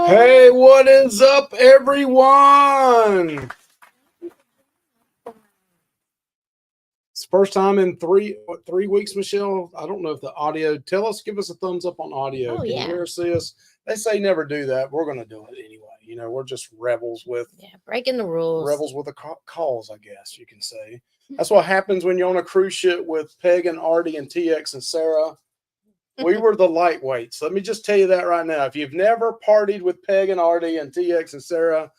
Hey, what is up, everyone? It's first time in three weeks, Michelle. I don't know if the audio. Give us a thumbs up on audio. Can you hear us, see us? They say never do that. We're going to do it anyway. You know, we're just rebels with breaking the rules. Rebels with a cause, I guess you can say. That's what happens when you're on a cruise ship with Peg and Artie and TX and Sarah. We were the lightweights. Let me just tell you that right now. If you've never partied with Peg and Artie and TX and Sarah,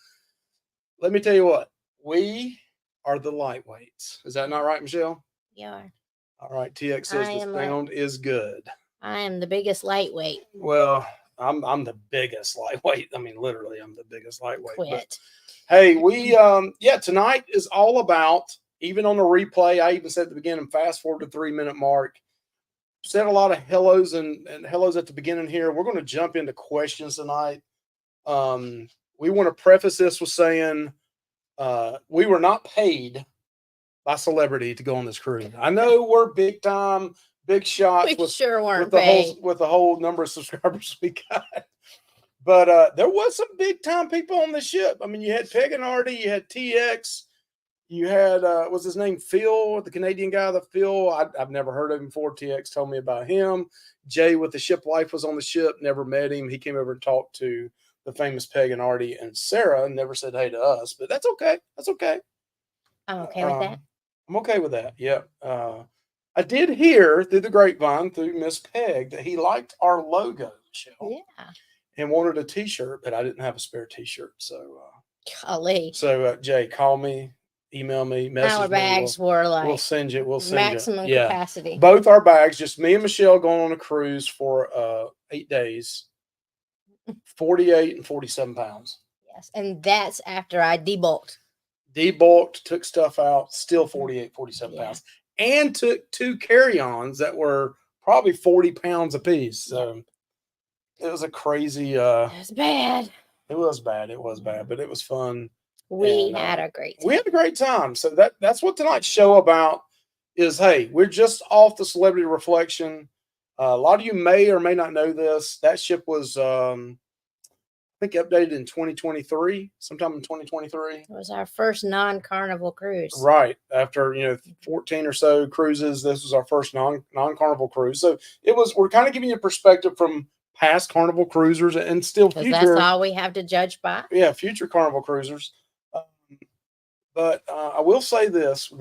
let me tell you what. We are the lightweights. Is that not right, Michelle? You are. All right. TX says the sound is good. I am the biggest lightweight. Well, I'm the biggest lightweight. I mean, literally, I'm the biggest lightweight. Quit. But, hey, tonight is all about, even on the replay, I even said at the beginning, fast forward to 3-minute mark. Said a lot of hellos and hellos at the beginning here. We're going to jump into questions tonight. We want to preface this with saying we were not paid by celebrity to go on this cruise. I know we're big time, big shots. We sure weren't with the whole number of subscribers we got. But there was some big time people on the ship. I mean, you had Peg and Artie, you had TX. You had, what's his name? Phil, the Canadian guy, Phil. I've never heard of him before. TX told me about him. Jay with the Ship Life was on the ship. Never met him. He came over and talked to the famous Peg and Artie and Sarah. Never said hey to us, but that's okay. That's okay. I'm okay with that. I'm okay with that. Yeah. I did hear through the grapevine, through Miss Peg, that he liked our logo, Michelle. Yeah. And wanted a T-shirt, but I didn't have a spare T-shirt. So, golly. So, Jay, call me. Email me, message our bags were like we'll send you. We'll send maximum capacity. Both our bags, just me and Michelle going on a cruise for 8 days, 48 and 47 pounds. Yes, and that's after I debulked. Took stuff out, still 48, 47 pounds, and took 2 carry-ons that were probably 40 pounds apiece. So it was a crazy. It was bad. It was bad. It was bad, but it was fun. We had a great time. We had a great time. So that's what tonight's show about is, hey, we're just off the Celebrity Reflection. A lot of you may or may not know this. That ship was, I think, updated in 2023, sometime in 2023. It was our first non-Carnival cruise. Right. After, 14 or so cruises, this was our first non-Carnival cruise. So we're kind of giving you a perspective from past Carnival Cruisers and still future. That's all we have to judge by. Yeah, future Carnival Cruisers. But I will say this,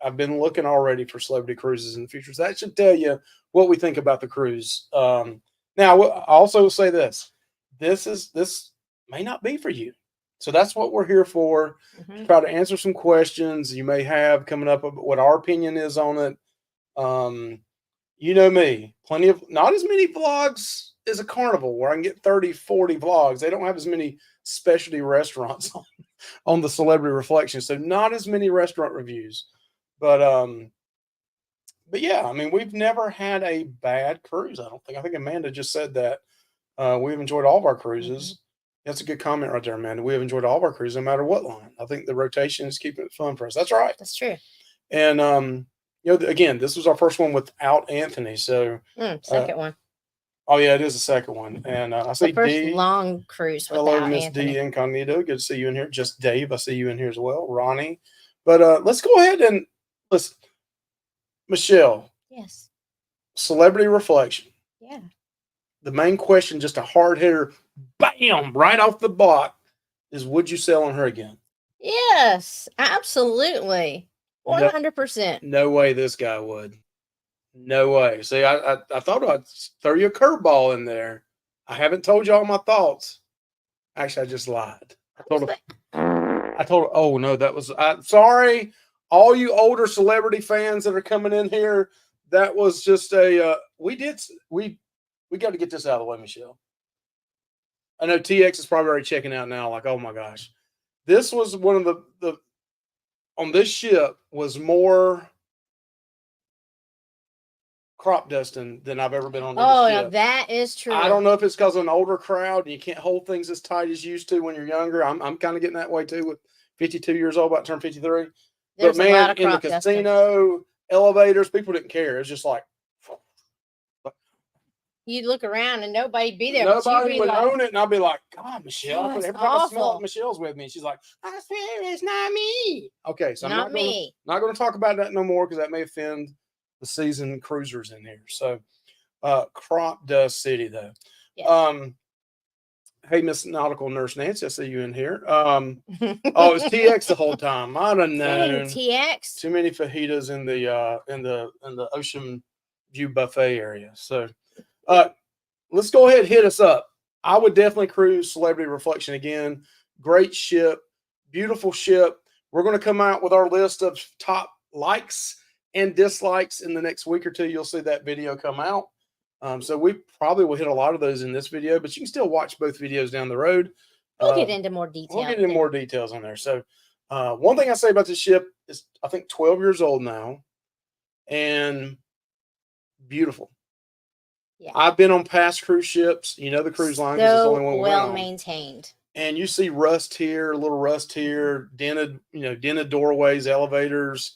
I've been looking already for celebrity cruises in the future. So that should tell you what we think about the cruise. Now, I'll also say this may not be for you. So that's what we're here for. Mm-hmm. Try to answer some questions you may have coming up about what our opinion is on it. You know me, not as many vlogs as a Carnival where I can get 30, 40 vlogs. They don't have as many specialty restaurants on the Celebrity Reflection. So not as many restaurant reviews, but yeah, I mean, we've never had a bad cruise. I think Amanda just said that. We've enjoyed all of our cruises. Mm-hmm. That's a good comment right there, Amanda. We have enjoyed all of our cruises, no matter what line. I think the rotation is keeping it fun for us. That's right. That's true. And, again, this was our first one without Anthony. So second one. Oh, yeah, it is the second one. And I see the first D. long cruise without Hello, Miss Anthony. D Incognito. Good to see you in here. Just Dave, I see you in here as well. Ronnie. But let's go ahead and listen. Michelle. Yes. Celebrity Reflection. Yeah. The main question, just a hard hitter, bam, right off the block, is would you sail on her again? Yes, absolutely. 100%. No way this guy would. No way. See, I thought I'd throw you a curveball in there. I haven't told you all my thoughts. Actually, I just lied. I told her, oh, no, that was, sorry, all you older celebrity fans that are coming in here, that was just we got to get this out of the way, Michelle. I know TX is probably already checking out now, like, oh, my gosh. This was one of the on this ship was more crop dusting than I've ever been on. Oh, yeah, that is true. I don't know if it's because of an older crowd and you can't hold things as tight as you used to when you're younger. I'm kind of getting that way too with 52 years old, about to turn 53. There's but man, in the casino, dusting. Elevators, people didn't care. It's just like, you'd look around and nobody'd be there. But you'd Nobody be would like, own it, and I'd be like, God, Michelle, "Oh, it's every time I smell awful." it, Michelle's with me. She's like, I swear it's not me. Okay, so I'm Not me. not gonna talk about that no more because that may offend the seasoned cruisers in here. So crop dust city though. Yes. Hey, Miss Nautical Nurse Nancy, I see you in here. Oh, it's TX the whole time. I don't Dang, know. TX. Too many fajitas in the Ocean View buffet area. So let's go ahead and hit us up. I would definitely cruise Celebrity Reflection again. Great ship, beautiful ship. We're going to come out with our list of top likes and dislikes in the next week or two. You'll see that video come out. So we probably will hit a lot of those in this video, but you can still watch both videos down the road. We'll get into more detail. We'll get into more details on there. So one thing I say about this ship is I think 12 years old now and beautiful. Yeah. I've been on past cruise ships. You know the cruise line because it's the only one well maintained. And you see rust here, a little rust here, dented doorways, elevators.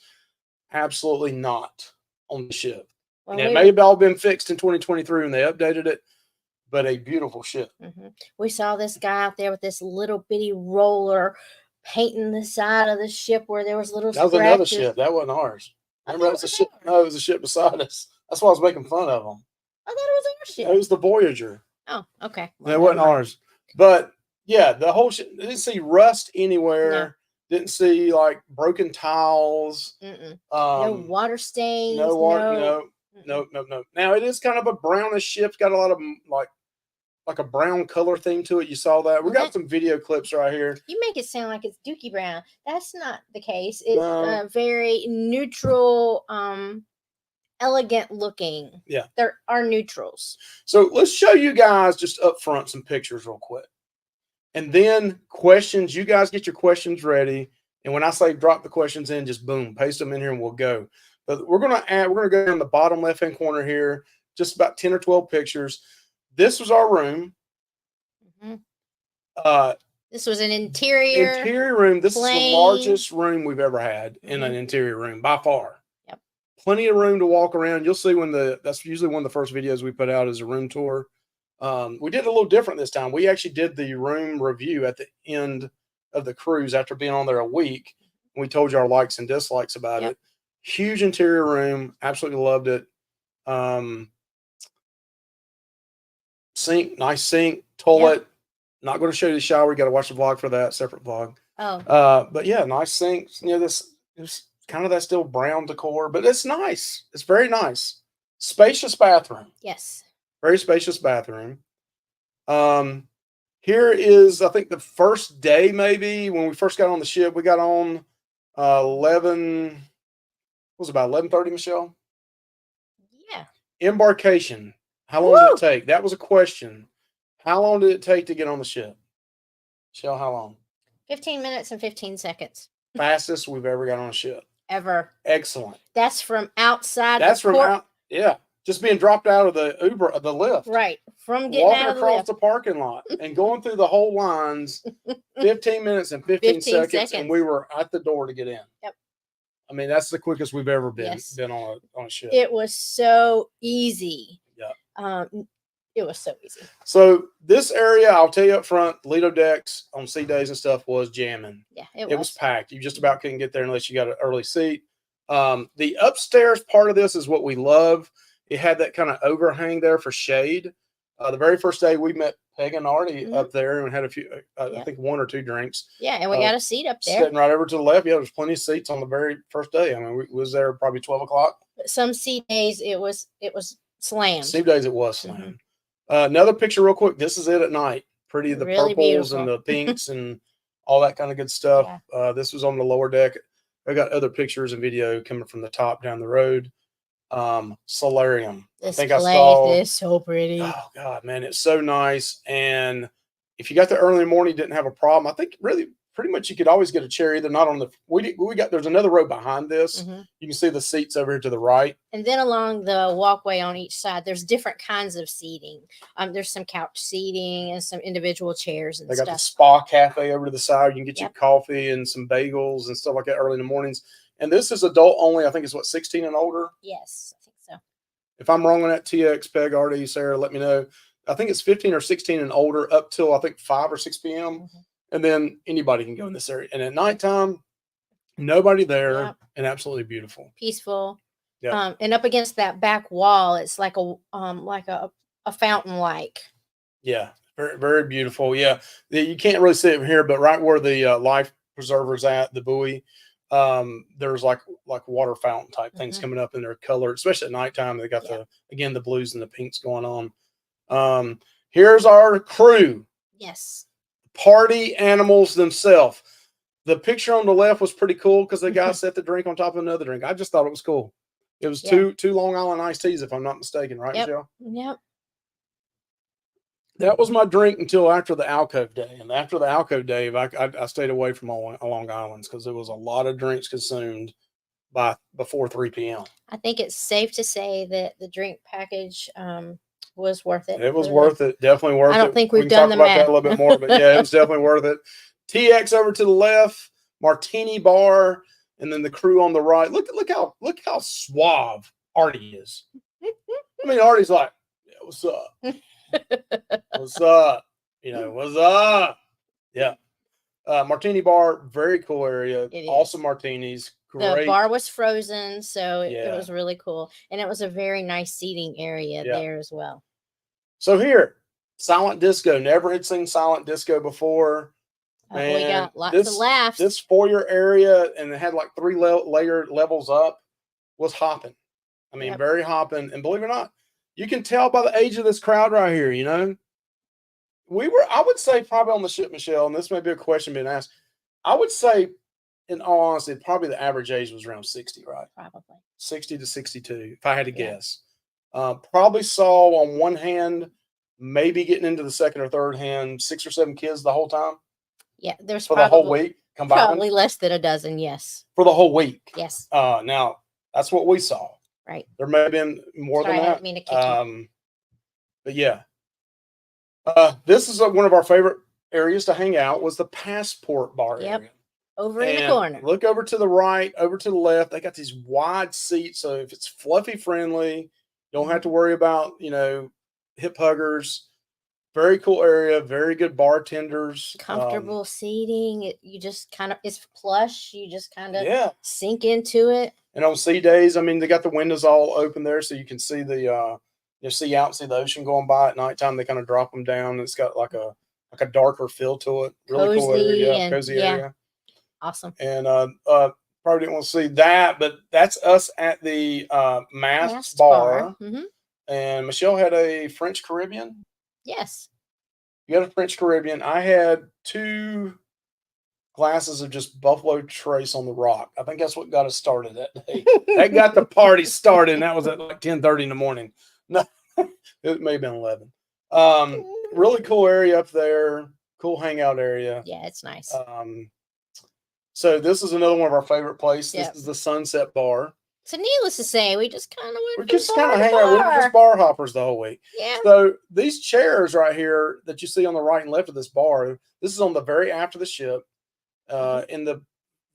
Absolutely not on the ship. And it may have all been fixed in 2023 when they updated it, but a beautiful ship. We saw this guy out there with this little bitty roller painting the side of the ship where there was little scratches. That was another ship. That wasn't ours. Remember, that was a ship. No, it was a ship beside us. That's why I was making fun of them. I thought it was our ship. It was the Voyager. Oh, okay. Well, it wasn't ours. But yeah, the whole ship. Didn't see rust anywhere. No. Didn't see like broken tiles. No water stains. No water. No. Now it is kind of a brownish ship. It's got a lot of like a brown color theme to it. You saw that. We got some video clips right here. You make it sound like it's Dookie Brown. That's not the case. It's very neutral, elegant looking. Yeah. There are neutrals. So let's show you guys just up front some pictures real quick. And then questions. You guys get your questions ready. And when I say drop the questions in, just boom, paste them in here and we'll go. But we're gonna go down the bottom left-hand corner here, just about 10 or 12 pictures. This was our room. This was an interior room. This is the largest room we've ever had in an interior room by far. Yep. Plenty of room to walk around. You'll see that's usually one of the first videos we put out is a room tour. We did a little different this time. We actually did the room review at the end of the cruise after being on there a week. We told you our likes and dislikes about it. Huge interior room. Absolutely loved it. Sink, nice sink, toilet. Yep. Not going to show you the shower. You got to watch the vlog for that, separate vlog. But yeah, nice sink. You know, this is kind of that still brown decor, but it's nice. It's very nice. Spacious bathroom. Yes. Very spacious bathroom. Here is, I think, the first day maybe when we first got on the ship. We got on 11. What was it, about 11:30, Michelle? Yeah. Embarkation. How long did it take? That was a question. How long did it take to get on the ship? Michelle, how long? 15 minutes and 15 seconds. Fastest we've ever got on a ship. Ever. Excellent. That's from outside. That's from out. Yeah. Just being dropped out of the Uber, the lift. Right. From getting walking out of across the parking lot and going through the whole lines, 15 minutes and 15 seconds, and we were at the door to get in. Yep. I mean, that's the quickest we've ever been on a ship. It was so easy. Yeah. It was so easy. So this area, I'll tell you up front, Lido decks on sea days and stuff was jamming. Yeah, it was packed. You just about couldn't get there unless you got an early seat. The upstairs part of this is what we love. It had that kind of overhang there for shade. The very first day we met Peg and Artie up there and had a few, I think 1 or 2 drinks. Yeah, and we got a seat up there. Sitting right over to the left. Yeah, there's plenty of seats on the very first day. I mean, we was there probably 12 o'clock. Some sea days it was slammed. Some days it was slammed. Another picture real quick. This is it at night. Pretty, the really purples beautiful. And the pinks and all that kind of good stuff. Yeah. This was on the lower deck. I got other pictures and video coming from the top down the road. Solarium. This I think place I saw. is so pretty. Oh God, man, it's so nice. And if you got there early in the morning, you didn't have a problem. I think really pretty much you could always get a chair either not on the we got there's another row behind this. You can see the seats over here to the right. And then along the walkway on each side, there's different kinds of seating. There's some couch seating and some individual chairs and stuff. They got the spa cafe over to the side. You can get your coffee and some bagels and stuff like that early in the mornings. And this is adult only. I think it's 16 and older. Yes, I think so. If I'm wrong on that, TX, Peg, RD, Sarah, let me know. I think it's 15 or 16 and older up till I think 5 or 6 p.m. And then anybody can go in this area. And at nighttime, nobody there, Yep. and absolutely beautiful. Peaceful. Yeah. And up against that back wall, it's like a fountain like. Yeah. Very, very beautiful. Yeah. You can't really see it from here, but right where the life preserver's at, the buoy, there's like water fountain type things coming up in their color, especially at nighttime. They got the blues and the pinks going on. Here's our crew. Yes. Party animals themselves. The picture on the left was pretty cool because the guy set the drink on top of another drink. I just thought it was cool. It was two Long Island iced teas, if I'm not mistaken, right, Michelle? Yep. That was my drink until after the alcove day. And after the alcove day, I stayed away from Long Islands because there was a lot of drinks consumed before 3 p.m. I think it's safe to say that the drink package was worth it. It was worth it. Definitely worth it. I don't think we've can done talk the about that math. a little bit more, but yeah, it was definitely worth it. TX over to the left, martini bar, and then the crew on the right. Look how suave Artie is. I mean, Artie's like, yeah, what's up? What's up? What's up? Yeah. Martini bar, very cool area. Awesome martinis. Great. The bar was frozen, so it was really cool. And it was a very nice seating area there as well. So here, silent disco. Never had seen silent disco before. And we got lots of laughs. This foyer area, and it had like 3 layer levels up, was hopping. I mean, very hopping. And believe it or not, you can tell by the age of this crowd right here, I would say probably on the ship, Michelle, and this may be a question being asked. I would say, in all honesty, probably the average age was around 60, right? Probably. 60 to 62, if I had to guess. Probably saw on one hand, maybe getting into the second or third hand, 6 or 7 kids the whole time. Yeah, there's for the whole week combined. Probably less than a dozen, yes. For the whole week. Yes. Now that's what we saw. Right. There may have been more than that. I didn't mean to kick you. But yeah. This is one of our favorite areas to hang out was the passport bar area. Over in the corner. Look over to the right, over to the left. They got these wide seats. So if it's fluffy friendly, you don't have to worry about, hip huggers. Very cool area. Very good bartenders. Comfortable seating. You just kind of, it's plush. You just kind of sink into it. And on sea days, I mean, they got the windows all open there, so you can see see out, see the ocean going by at nighttime. They kind of drop them down. It's got like a darker feel to it. Really cool area. Cozy area. Awesome. And probably didn't want to see that, but that's us at the Mast bar. Mm-hmm. And Michelle had a French Caribbean. Yes. You got a French Caribbean. I had 2 glasses of just Buffalo Trace on the rock. I think that's what got us started that day. That got the party started, and that was at like 10:30 in the morning. No, it may have been 11. Really cool area up there. Cool hangout area. Yeah, it's nice. So this is another one of our favorite places. This is the Sunset Bar. So needless to say, we just kind of We're just kind of hanging out. We're just bar hoppers the whole week. Yeah. So these chairs right here that you see on the right and left of this bar, this is on the very aft of the ship. In the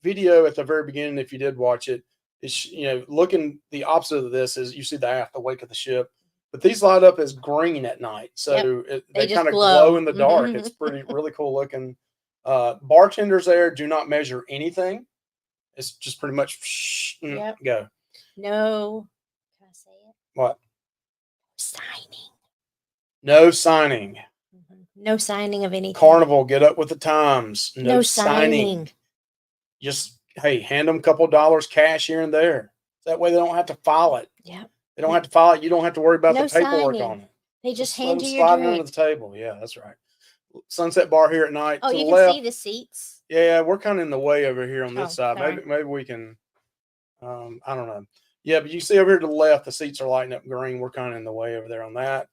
video at the very beginning, if you did watch it, it's looking the opposite of this is you see the aft, the wake of the ship. But these light up as green at night, so they kind of glow in the dark. It's really cool looking. Bartenders there do not measure anything. It's just pretty much go. No. Can I say it? What? Signing. No signing. No signing of anything. Carnival, get up with the times. No signing. Just, hey, hand them a couple dollars cash here and there. That way they don't have to file it. Yeah. They don't have to file it. You don't have to worry about the paperwork on it. They just hand you your drink. Under the table. Yeah, that's right. Sunset bar here at night. Oh, you can see the seats. Yeah, we're kind of in the way over here on this side. Maybe we can. I don't know. Yeah, but you see over here to the left, the seats are lighting up green. We're kind of in the way over there on that.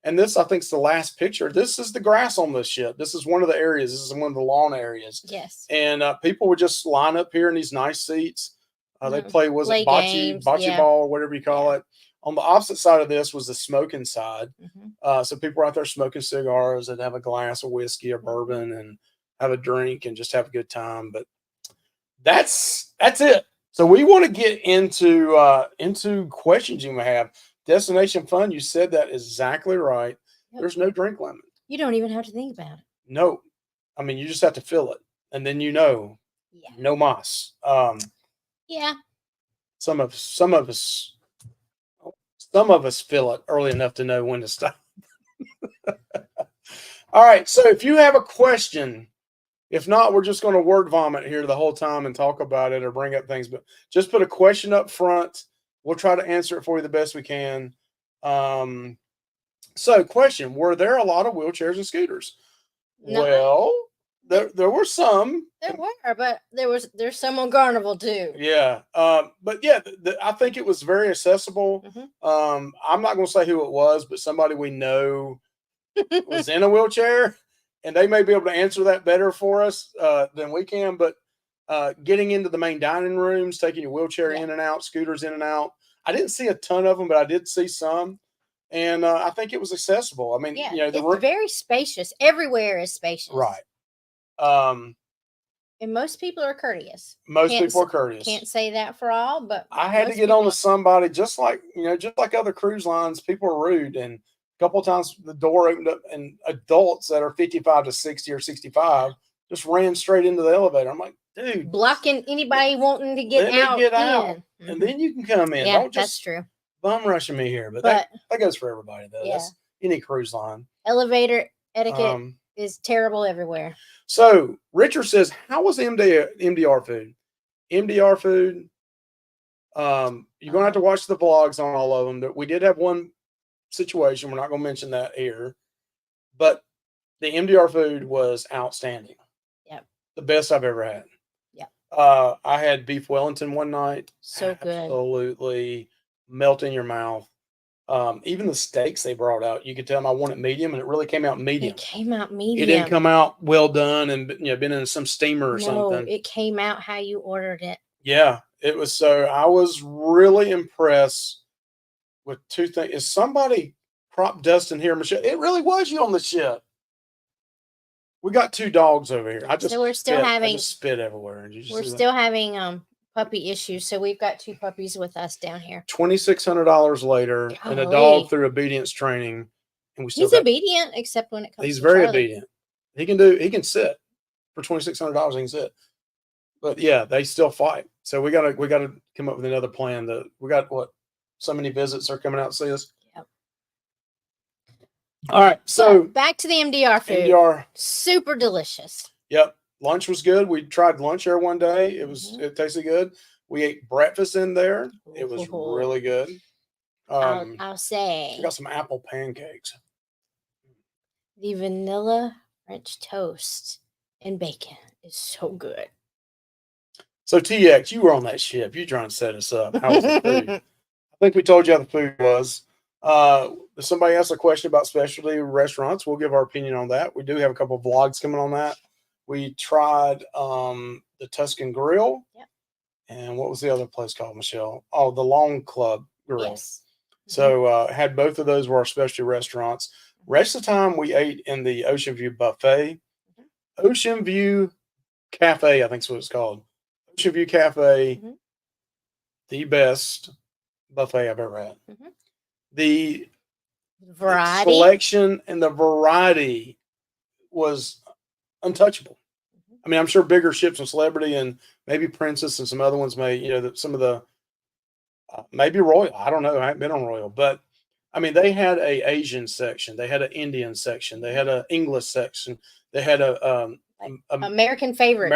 And this, I think, is the last picture. This is the grass on the ship. This is one of the areas. This is one of the lawn areas. Yes. And people would just line up here in these nice seats. They play bocce games, ball, or whatever you call it. On the opposite side of this was the smoking side. So people were out there smoking cigars and have a glass of whiskey or bourbon and have a drink and just have a good time. But that's it. So we want to get into questions you may have. Destination fun. You said that exactly right. Yep. There's no drink limit. You don't even have to think about it. No, I mean you just have to fill it, and then no mas. Yeah. Some of us fill it early enough to know when to stop. All right. So if you have a question, if not, we're just going to word vomit here the whole time and talk about it or bring up things. But just put a question up front. We'll try to answer it for you the best we can. So, question: were there a lot of wheelchairs and scooters? No. Well, there were some. There were, but there's some on Carnival too. Yeah, but yeah, I think it was very accessible. I'm not going to say who it was, but somebody we know was in a wheelchair, and they may be able to answer that better for us than we can. But getting into the main dining rooms, taking your wheelchair in and out, scooters in and out. I didn't see a ton of them, but I did see some. And I think it was accessible. I mean, it's very spacious. Everywhere is spacious. Right. And most people are courteous. Most people are courteous. Can't say that for all, but I had to get on to somebody just like other cruise lines. People are rude, and a couple of times the door opened up, and adults that are 55 to 60 or 65 just ran straight into the elevator. I'm like, dude, blocking anybody wanting to get out. And then you can come in. Yeah, Don't just that's true. Bum rushing me here, but that goes for everybody though. Yeah. That's any cruise line. Elevator etiquette is terrible everywhere. So Richard says, how was MDR food? MDR food. You're gonna have to watch the vlogs on all of them. We did have one situation. We're not gonna mention that here, but the MDR food was outstanding. Yep. The best I've ever had. Yep. I had beef Wellington one night. So good. Absolutely melt in your mouth. Even the steaks they brought out, you could tell them I wanted medium, and it really came out medium. It came out medium. It didn't come out well done and been in some steamer or something. It came out how you ordered it. Yeah, it was. So I was really impressed with two things. Is somebody prop dusting here, Michelle? It really was you on the ship. We got two dogs over here. We're still having spit everywhere. We're still having puppy issues, so we've got two puppies with us down here. $2,600 later, and a dog through obedience training, and he's obedient except when it comes. He's very obedient. He can sit for $2,600. He can sit, but yeah, they still fight. So we gotta come up with another plan. We got so many visits are coming out to see us. Yep. All right, so back to the MDR food. MDR, super delicious. Yep. Lunch was good. We tried lunch there one day. It tasted good. We ate breakfast in there. It was really good. I'll say. We got some apple pancakes. The vanilla French toast and bacon is so good. So TX, you were on that ship. You trying to set us up. How was the food? I think we told you how the food was. If somebody asked a question about specialty restaurants, we'll give our opinion on that. We do have a couple of vlogs coming on that. We tried the Tuscan Grill. Yep. And what was the other place called, Michelle? Oh, the Long Club Grill. Yes. So had both of those were our specialty restaurants. Rest of the time we ate in the Ocean View Buffet. Ocean View Cafe, I think is what it's called. Ocean View Cafe, the best buffet I've ever had. The variety, selection, and the variety was untouchable. I mean, I'm sure bigger ships and Celebrity and maybe Princess and some other ones may, some of the maybe Royal. I don't know. I haven't been on Royal, but I mean, they had a Asian section, they had an Indian section, they had an English section, they had a American favorites.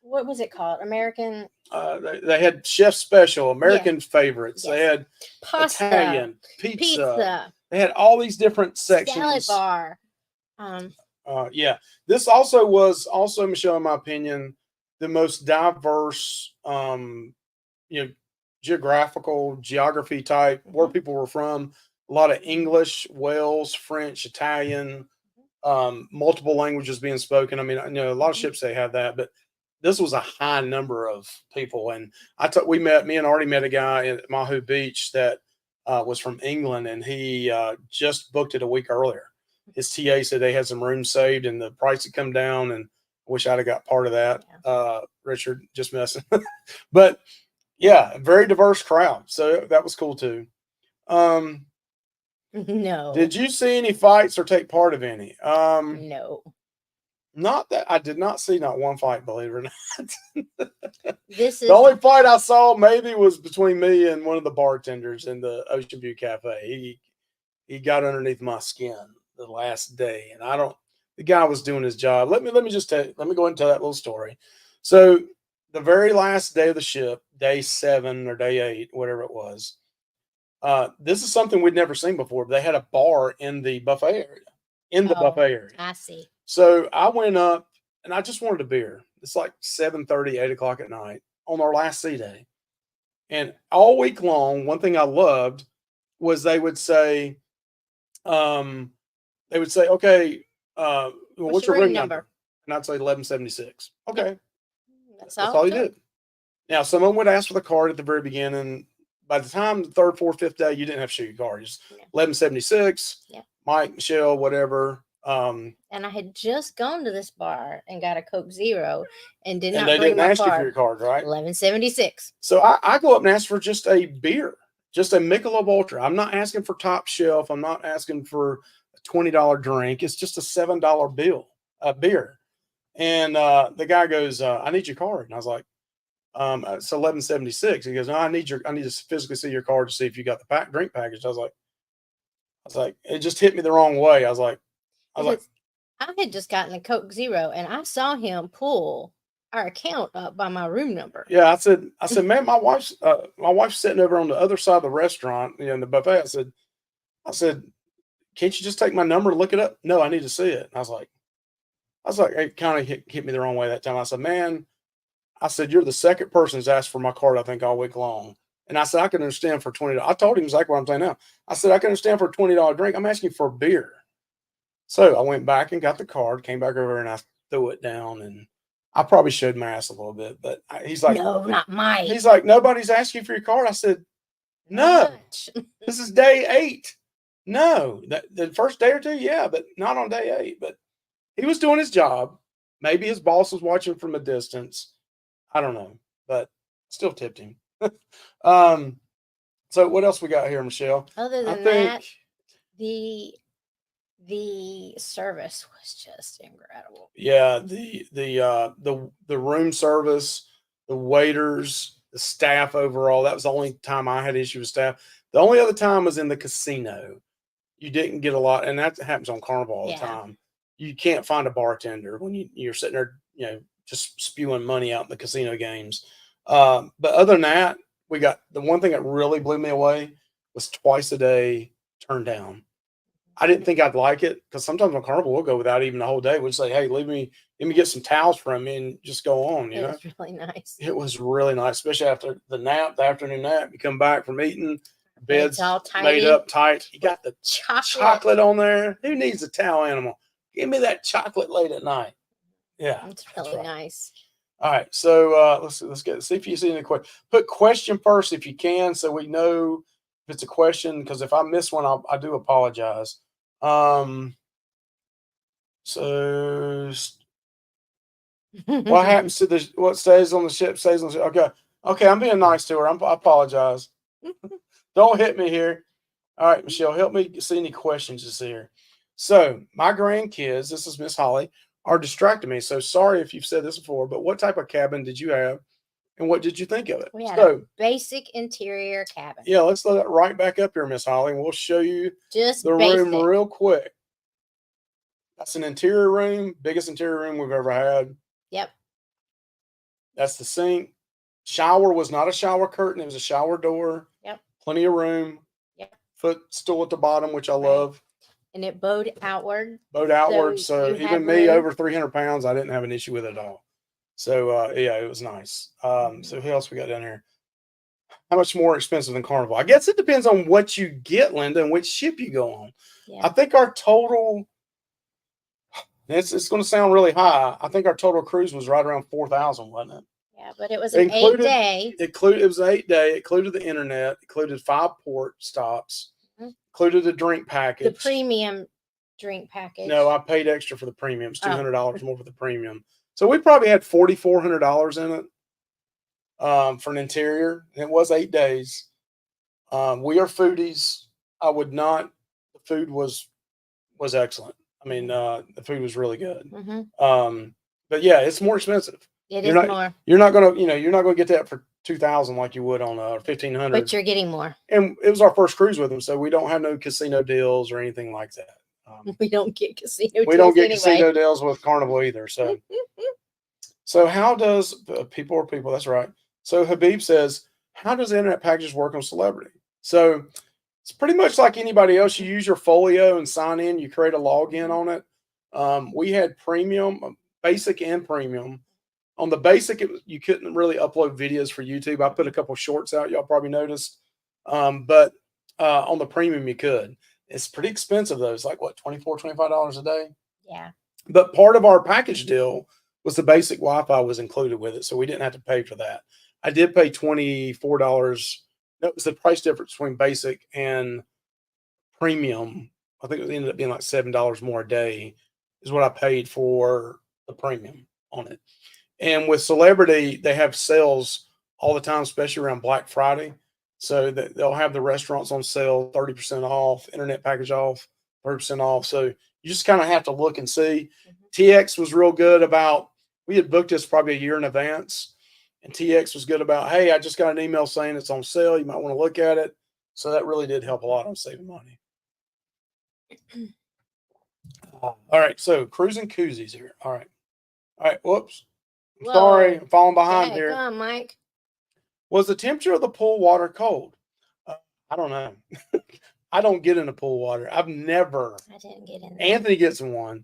What was it called? American. They had chef special, American favorites. They had pasta, Italian, pizza. They had all these different sections. Salad bar. Yeah. This also was Michelle, in my opinion, the most diverse, geography type, where people were from. A lot of English, Wales, French, Italian, multiple languages being spoken. I mean, a lot of ships they have that, but this was a high number of people. And me and Artie met a guy at Mahu Beach that was from England, and he just booked it a week earlier. His TA said they had some rooms saved and the price had come down, and I wish I'd have got part of that. Yeah. Richard, just messing. But yeah, very diverse crowd. So that was cool too. No. Did you see any fights or take part of any? No. Not that I did not see not one fight, believe it or not. This The is only fight I saw maybe was between me and one of the bartenders in the Ocean View Cafe. He got underneath my skin the last day, and I don't. The guy was doing his job. Let me just tell. Let me go into that little story. So the very last day of the ship, day 7 or day 8, whatever it was. This is something we'd never seen before. They had a bar in the buffet area. In the buffet area. I see. So I went up and I just wanted a beer. It's like 7:30, 8 o'clock at night on our last sea day. And all week long, one thing I loved was um, they would say, okay, what's your room number? And I'd say 1176. Okay. Yep. That's all you did. Now, someone would ask for the card at the very beginning. By the time the 3rd, 4th, 5th day, you didn't have to show your card. Just 1176, Mike, Michelle, whatever. And I had just gone to this bar and got a Coke Zero and did not they bring didn't my ask you card. for your card, right? 1176. So I go up and ask for just a beer, just a Michelob Ultra. I'm not asking for top shelf. I'm not asking for a $20 drink. It's just a $7 beer. And the guy goes, I need your card. And I was like, it's 1176. He goes, no, I need to physically see your card to see if you got the drink package. I was like, it just hit me the wrong way. I was like, I had just gotten a Coke Zero and I saw him pull our account up by my room number. Yeah, I said, man, my wife's sitting over on the other side of the restaurant, in the buffet. I said, can't you just take my number and look it up? No, I need to see it. And I was like, it kind of hit me the wrong way that time. I said, man, you're the second person who's asked for my card, I think, all week long. And I said, I can understand for $20. I told him exactly what I'm saying now. I said, I can understand for a $20 drink. I'm asking for a beer. So I went back and got the card, came back over and I threw it down, and I probably showed my ass a little bit. But he's like, no, not mine. He's like, nobody's asking you for your card. I said, no, this is day 8. No, the first day or 2, yeah, but not on day 8. But he was doing his job. Maybe his boss was watching from a distance. I don't know, but still tipped him. So what else we got here, Michelle? Other than that, the service was just incredible. Yeah, the room service, the waiters, the staff overall. That was the only time I had issue with staff. The only other time was in the casino. You didn't get a lot, and that happens on Carnival all the time. You can't find a bartender when you're sitting there, just spewing money out in the casino games. But other than that, we got the one thing that really blew me away was twice a day turn down. I didn't think I'd like it because sometimes on Carnival we'll go without even the whole day. We'll say, "Hey, let me get some towels from me and just go on." It was really nice. It was really nice, especially after the afternoon nap. You come back from eating, bed's all made up tight. You got the chocolate on there. Who needs a towel animal? Give me that chocolate late at night. Yeah, it's really nice. All right, so let's see if you see any question. Put question first if you can, so we know if it's a question. Because if I miss one, I do apologize. So what happens to what stays on the ship stays on the ship? Okay, I'm being nice to her. I apologize. Don't hit me here. All right, Michelle, help me see any questions this here. So my grandkids, this is Miss Holly, are distracting me. So sorry if you've said this before, but what type of cabin did you have and what did you think of it? We had a basic interior cabin. Yeah, let's let it right back up here, Miss Holly, and we'll show you just the room real quick. That's an interior room, biggest interior room we've ever had. Yep. That's the sink. Shower was not a shower curtain, it was a shower door. Yep. Plenty of room. Yep. Footstool at the bottom, which I love. And it bowed outward. So even me over 300 pounds, I didn't have an issue with it at all. So yeah, it was nice. So who else we got down here? How much more expensive than Carnival? I guess it depends on what you get, Linda, and which ship you go on. Yeah. I think our total, it's going to sound really high. I think our total cruise was right around 4,000, wasn't it? Yeah, but it was an 8-day. It was an 8-day. It included the internet. It included 5 port stops. Included the drink package. The premium drink package. No, I paid extra for the premium. It's $200 more for the premium. So we probably had $4,400 in it for an interior. And it was 8 days. We are foodies. I would not. The food was excellent. I mean, the food was really good. But yeah, it's more expensive. It You're is not, more. You're not gonna, you're not gonna get that for 2,000 like you would on 1,500. But you're getting more. And it was our first cruise with them, so we don't have no casino deals or anything like that. We don't get casino deals. We don't get anyway. casino deals with Carnival either. So, so how does people are people? That's right. So Habib says, how does internet packages work on Celebrity? So it's pretty much like anybody else. You use your folio and sign in. You create a login on it. We had premium, basic, and premium. On the basic, you couldn't really upload videos for YouTube. I put a couple shorts out. Y'all probably noticed. But on the premium, you could. It's pretty expensive though. It's like what, $24, $25 a day. Yeah. But part of our package deal was the basic Wi-Fi was included with it, so we didn't have to pay for that. I did pay $24. That was the price difference between basic and premium. I think it ended up being like $7 more a day is what I paid for the premium on it. And with Celebrity, they have sales all the time, especially around Black Friday. So that they'll have the restaurants on sale, 30% off, internet package off, 30% off. So you just kind of have to look and see. TX was real good about, we had booked this probably a year in advance. And TX was good about, hey, I just got an email saying it's on sale. You might want to look at it. So that really did help a lot on saving money. All right. So cruising koozies here. All right. All right. Whoops. I'm sorry. I'm falling behind here. Come on, Mike. Was the temperature of the pool water cold? I don't know. I don't get in the pool water. I've never. I didn't get in there. Anthony gets in one.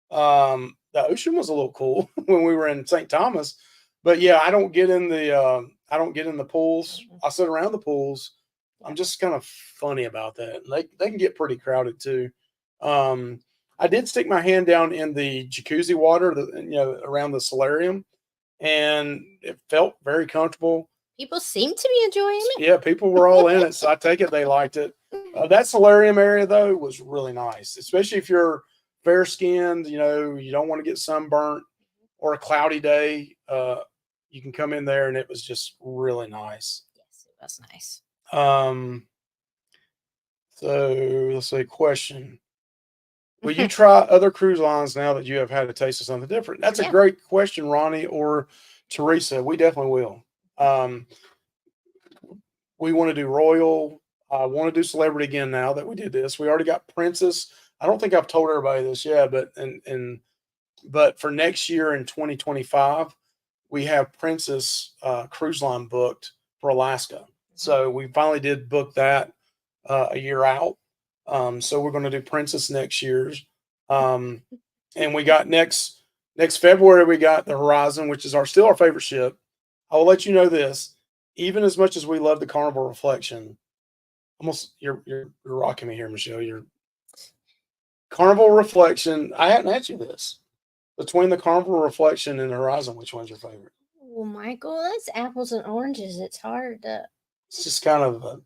The ocean was a little cool when we were in St. Thomas, but yeah, I don't get in the. I don't get in the pools. I sit around the pools. I'm just kind of funny about that. They can get pretty crowded too. I did stick my hand down in the jacuzzi water, around the solarium, and it felt very comfortable. People seem to be enjoying it. Yeah, people were all in it, so I take it they liked it. That solarium area though was really nice, especially if you're fair skinned. You don't want to get sunburnt or a cloudy day. You can come in there, and it was just really nice. Yes, it was nice. So let's say question. Will you try other cruise lines now that you have had a taste of something different? That's a great question, Ronnie or Teresa. We definitely will. We want to do Royal. I want to do Celebrity again now that we did this. We already got Princess. I don't think I've told everybody this yet, but for next year in 2025, we have Princess cruise line booked for Alaska. So we finally did book that a year out. So we're going to do Princess next year's. And we got next February, we got the Horizon, which is still our favorite ship. I will let you know this, even as much as we love the Carnival Reflection, you're rocking me here, Michelle. Your Carnival Reflection. I hadn't asked you this. Between the Carnival Reflection and the Horizon, which one's your favorite? Well, Michael, that's apples and oranges. It's hard to. It's just kind of.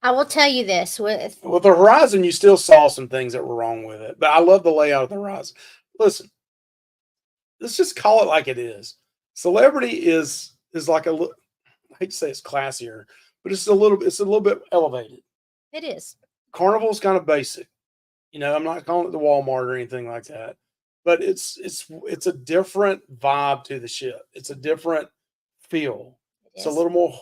I will tell you this: with the Horizon, you still saw some things that were wrong with it, but I love the layout of the Horizon. Listen, let's just call it like it is. Celebrity is like I hate to say it's classier, but it's a little bit elevated. It is. Carnival's kind of basic. I'm not calling it the Walmart or anything like that, but it's a different vibe to the ship. It's a different feel. It's a little more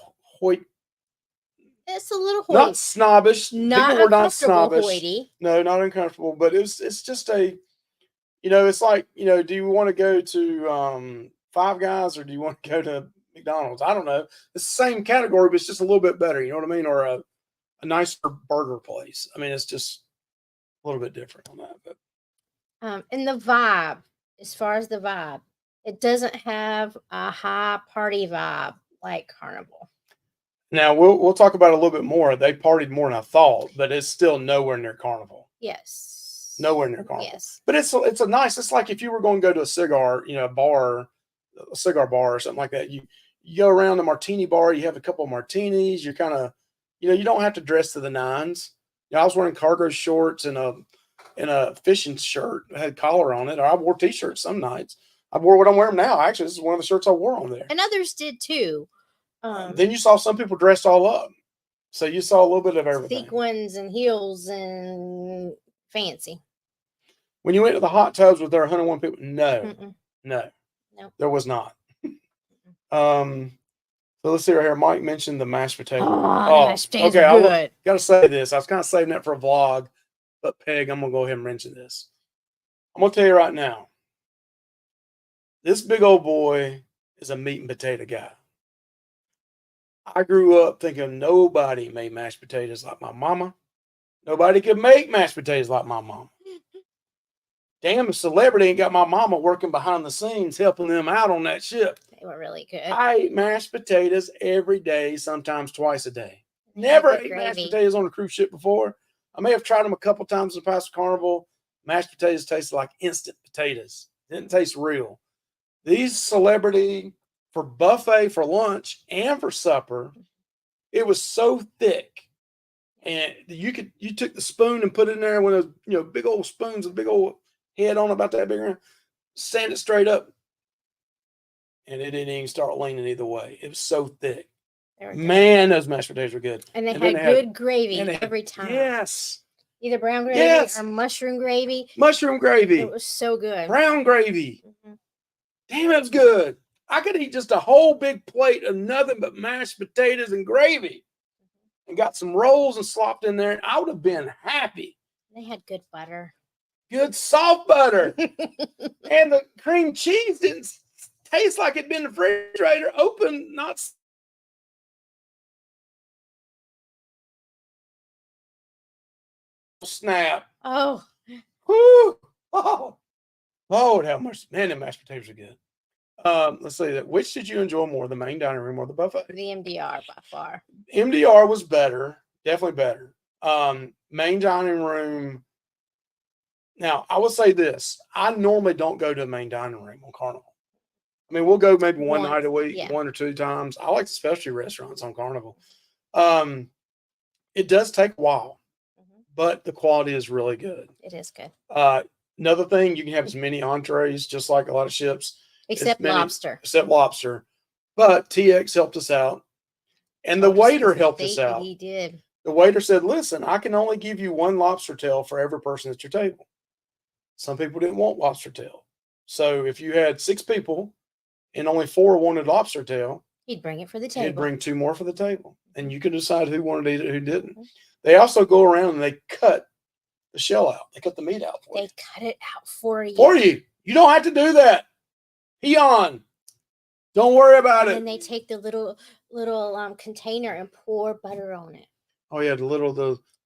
It's a little not snobbish. Not People were not snobbish. Hoity. No, not uncomfortable. But it's just it's like, do you want to go to Five Guys or do you want to go to McDonald's? I don't know. It's the same category, but it's just a little bit better. You know what I mean? Or a nicer burger place. I mean, it's just a little bit different on that. But and the vibe, as far as the vibe, it doesn't have a high party vibe like Carnival. Now we'll talk about it a little bit more. They partied more than I thought, but it's still nowhere near Carnival. Yes. Nowhere near Carnival. Yes. But it's like if you were going to go to a cigar, a cigar bar or something like that. You go around the martini bar, you have a couple of martinis, you're kind of, you don't have to dress to the nines. I was wearing cargo shorts and a fishing shirt that had collar on it, or I wore t-shirts some nights. I wore what I'm wearing now. Actually, this is one of the shirts I wore on there. And others did too. Then you saw some people dressed all up. So you saw a little bit of everything. Sequins and heels and fancy. When you went to the hot tubs with their 101 people, no, Nope. there was not. So let's see right here. Mike mentioned the mashed potato. Oh, the mashed potatoes okay. are good. Got to say this. I was kind of saving that for a vlog, but Peg, I'm gonna go ahead and mention this. I'm gonna tell you right now. This big old boy is a meat and potato guy. I grew up thinking nobody made mashed potatoes like my mama. Nobody could make mashed potatoes like my mama. Damn, a celebrity ain't got my mama working behind the scenes helping them out on that ship. They were really good. I ate mashed potatoes every day, sometimes twice a day. Never ate mashed potatoes on a cruise ship before. I may have tried them a couple times in the past Carnival. Mashed potatoes tasted like instant potatoes. Didn't taste real. These celebrity for buffet for lunch and for supper, it was so thick. And you took the spoon and put it in there with those, big old spoons with big old head on about that big around, stand it straight up. And it didn't even start leaning either way. It was so thick. Man, those mashed potatoes were good. And they had good gravy every time. Yes. Either brown gravy or mushroom gravy. Mushroom gravy. It was so good. Brown gravy. Damn, it was good. I could eat just a whole big plate of nothing but mashed potatoes and gravy. And got some rolls and slopped in there, and I would have been happy. They had good butter. Good soft butter. And the cream cheese didn't taste like it'd been in the refrigerator, open, not snap. Oh. Whoo. Oh. Lord, how much, man, the mashed potatoes are good. Let's see that. Which did you enjoy more, the main dining room or the buffet? The MDR by far. MDR was better, definitely better. Main dining room. Now, I will say this. I normally don't go to the main dining room on Carnival. I mean, we'll go maybe one night a week, 1 or 2 times. I like the specialty restaurants on Carnival. It does take a while, but the quality is really good. It is good. Another thing, you can have as many entrees, just like a lot of ships. Except lobster. Except lobster. But TX helped us out. And the waiter helped us out. He did. The waiter said, listen, I can only give you 1 lobster tail for every person at your table. Some people didn't want lobster tail. So if you had 6 people and only 4 wanted lobster tail, he'd bring it for the table. He'd bring 2 more for the table. And you could decide who wanted to eat it, who didn't. They also go around and they cut the shell out. They cut the meat out for you. They cut it out for you. For you. You don't have to do that. Peon. Don't worry about it. And they take the little container and pour butter on it. Oh yeah, the little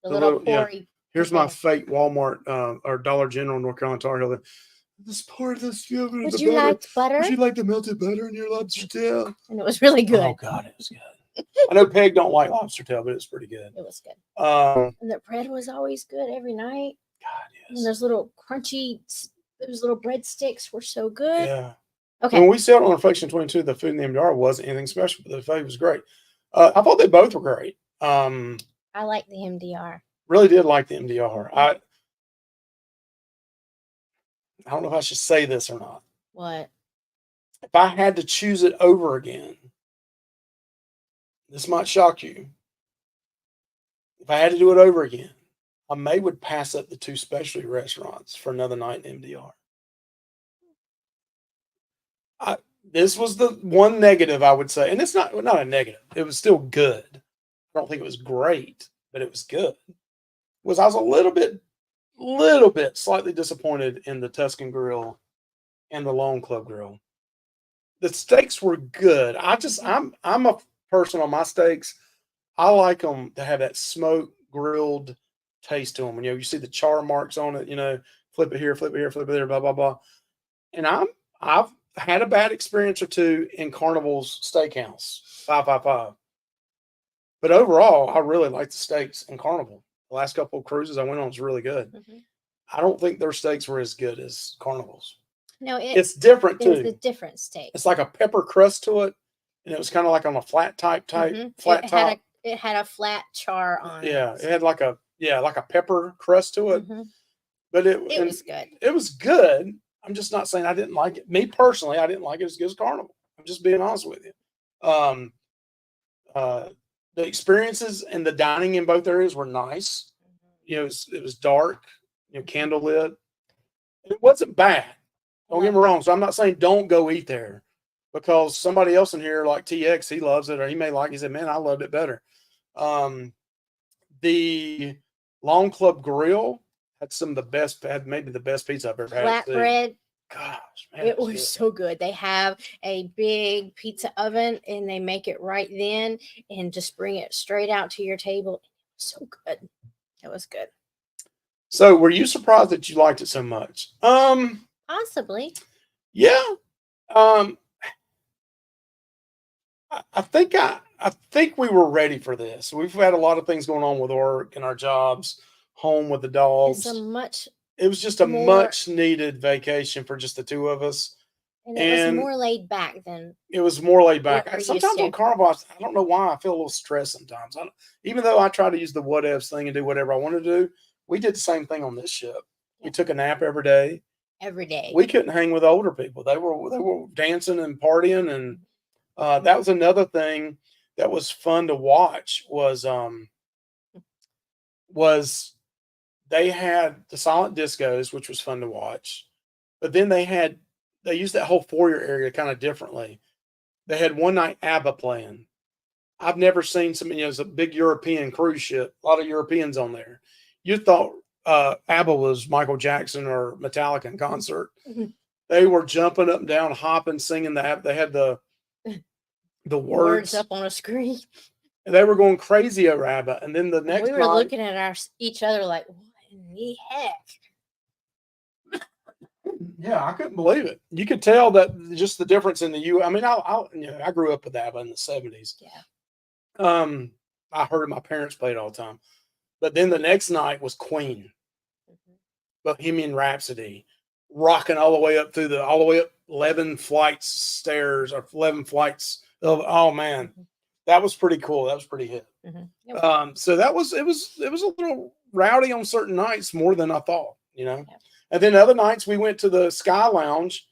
poury. Yeah. Here's my fake Walmart or Dollar General North Carolina Tar Heel. This part of this. Would you like butter? Would you like the melted butter in your lobster tail? And it was really good. Oh God, it was good. I know Peg don't like lobster tail, but it's pretty good. It was good. And the bread was always good every night. God, yes. And those little crunchy, those little breadsticks were so good. Yeah. Okay. When we sailed on Reflection 22, the food in the MDR wasn't anything special, but the food was great. I thought they both were great. I like the MDR. Really did like the MDR. I don't know if I should say this or not. What? If I had to choose it over again, this might shock you. If I had to do it over again, I would pass up the 2 specialty restaurants for another night in MDR. This was the one negative I would say, and it's not a negative. It was still good. I don't think it was great, but it was good. I was a little bit slightly disappointed in the Tuscan Grill and the Lone Club Grill. The steaks were good. I'm a person on my steaks. I like them to have that smoke grilled taste to them. You see the char marks on it. Flip it here, flip it here, flip it there, blah blah blah. And I've had a bad experience or 2 in Carnival's Steakhouse 555. But overall, I really like the steaks in Carnival. The last couple of cruises I went on was really good. I don't think their steaks were as good as Carnival's. No, it's different too. It's a different steak. It's like a pepper crust to it, and it was kind of like on a flat top. It had a flat char on it. Yeah, it had like a pepper crust to it. But it was good. It was good. I'm just not saying I didn't like it. Me personally, I didn't like it as good as Carnival. I'm just being honest with you. the experiences and the dining in both areas were nice. You know, it was dark, you know, candle lit. It wasn't bad. Don't get me wrong. So I'm not saying don't go eat there, because somebody else in here like TX, he loves it, or he may like. He said, "Man, I loved it better." Um, the Long Club Grill had some of the best. Had maybe the best pizza I've ever had. Flatbread. Gosh, man, it was so good. They have a big pizza oven, and they make it right then, and just bring it straight out to your table. So good. It was good. So, were you surprised that you liked it so much? Possibly. Yeah. Um, I think I think we were ready for this. We've had a lot of things going on with work and our jobs, home with the dogs. It was just a much needed vacation for just the two of us. And it was more laid back than it was more laid back. Sometimes on Carnival, I don't know why I feel a little stressed sometimes. Even though I try to use the whatevs thing and do whatever I want to do, we did the same thing on this ship. Yeah. We took a nap every day. Every day. We couldn't hang with older people. They were dancing and partying, and that was another thing that was fun to watch. Was they had the silent discos, which was fun to watch, but then they used that whole foyer area kind of differently. They had one night ABBA playing. I've never seen it's a big European cruise ship, a lot of Europeans on there. You thought ABBA was Michael Jackson or Metallica in concert. They were jumping up and down, hopping, singing the ABBA. They had the words up on a screen. And they were going crazy over ABBA. And then the next we were looking at each other like, what in the heck? Yeah, I couldn't believe it. You could tell that just the difference in the U. I mean, I grew up with ABBA in the 70s. Yeah. I heard my parents play it all the time. But then the next night was Queen, Bohemian Rhapsody, rocking all the way up 11 flights stairs or 11 flights of, oh man, that was pretty cool. That was pretty hit. So it was a little rowdy on certain nights, more than I thought, you know. Yeah. And then other nights we went to the Sky Lounge.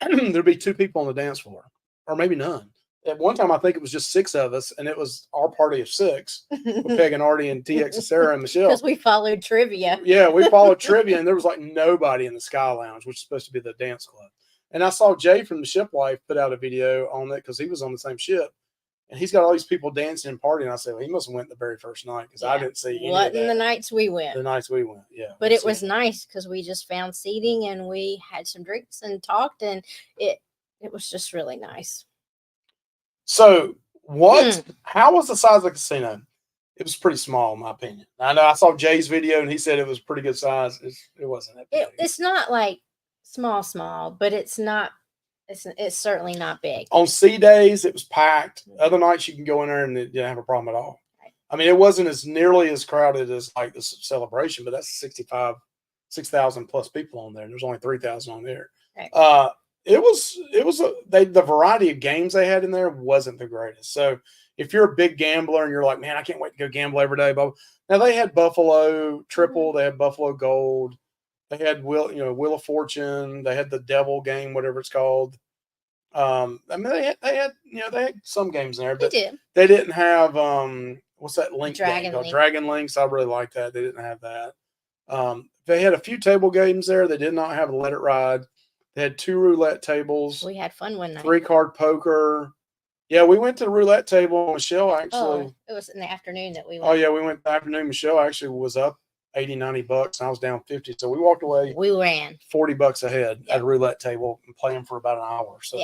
There'd be 2 people on the dance floor, or maybe none. At one time, I think it was just 6 of us, and it was our party of 6 with Peg and Artie and TX and Sarah and Michelle. Because we followed trivia. Yeah, we followed trivia, and there was like nobody in the Sky Lounge, which is supposed to be the dance club. And I saw Jay from the Ship Life put out a video on it because he was on the same ship. And he's got all these people dancing and partying. I said, well, he must have went the very first night because I didn't see any of that. The nights we went. The nights we went, yeah. But it was nice because we just found seating and we had some drinks and talked, and it was just really nice. So how was the size of the casino? It was pretty small, in my opinion. I know I saw Jay's video and he said it was pretty good size. It wasn't that big. It's not like small, but it's not. It's certainly not big. On sea days, it was packed. Other nights, you can go in there and it didn't have a problem at all. Right. I mean, it wasn't as nearly as crowded as like this Celebration, but that's 6,000 plus people on there. And there's only 3,000 on there. Right. The variety of games they had in there wasn't the greatest. So if you're a big gambler and you're like, man, I can't wait to go gamble every day. But now they had Buffalo Triple, they had Buffalo Gold. They had Wheel of Fortune. They had the Devil game, whatever it's called. I mean, they had some games in there, but they didn't have what's that Link game called? Dragon Links. I really like that. They didn't have that. They had a few table games there. They did not have a Let It Ride. They had 2 roulette tables. We had fun one night. 3-card poker. Yeah, we went to the roulette table. Michelle actually. Oh, it was in the afternoon that we went. Oh yeah, we went in the afternoon. Michelle actually was up $80-$90 and I was down 50, so we walked away. We ran $40 ahead at a roulette table and playing for about an hour. So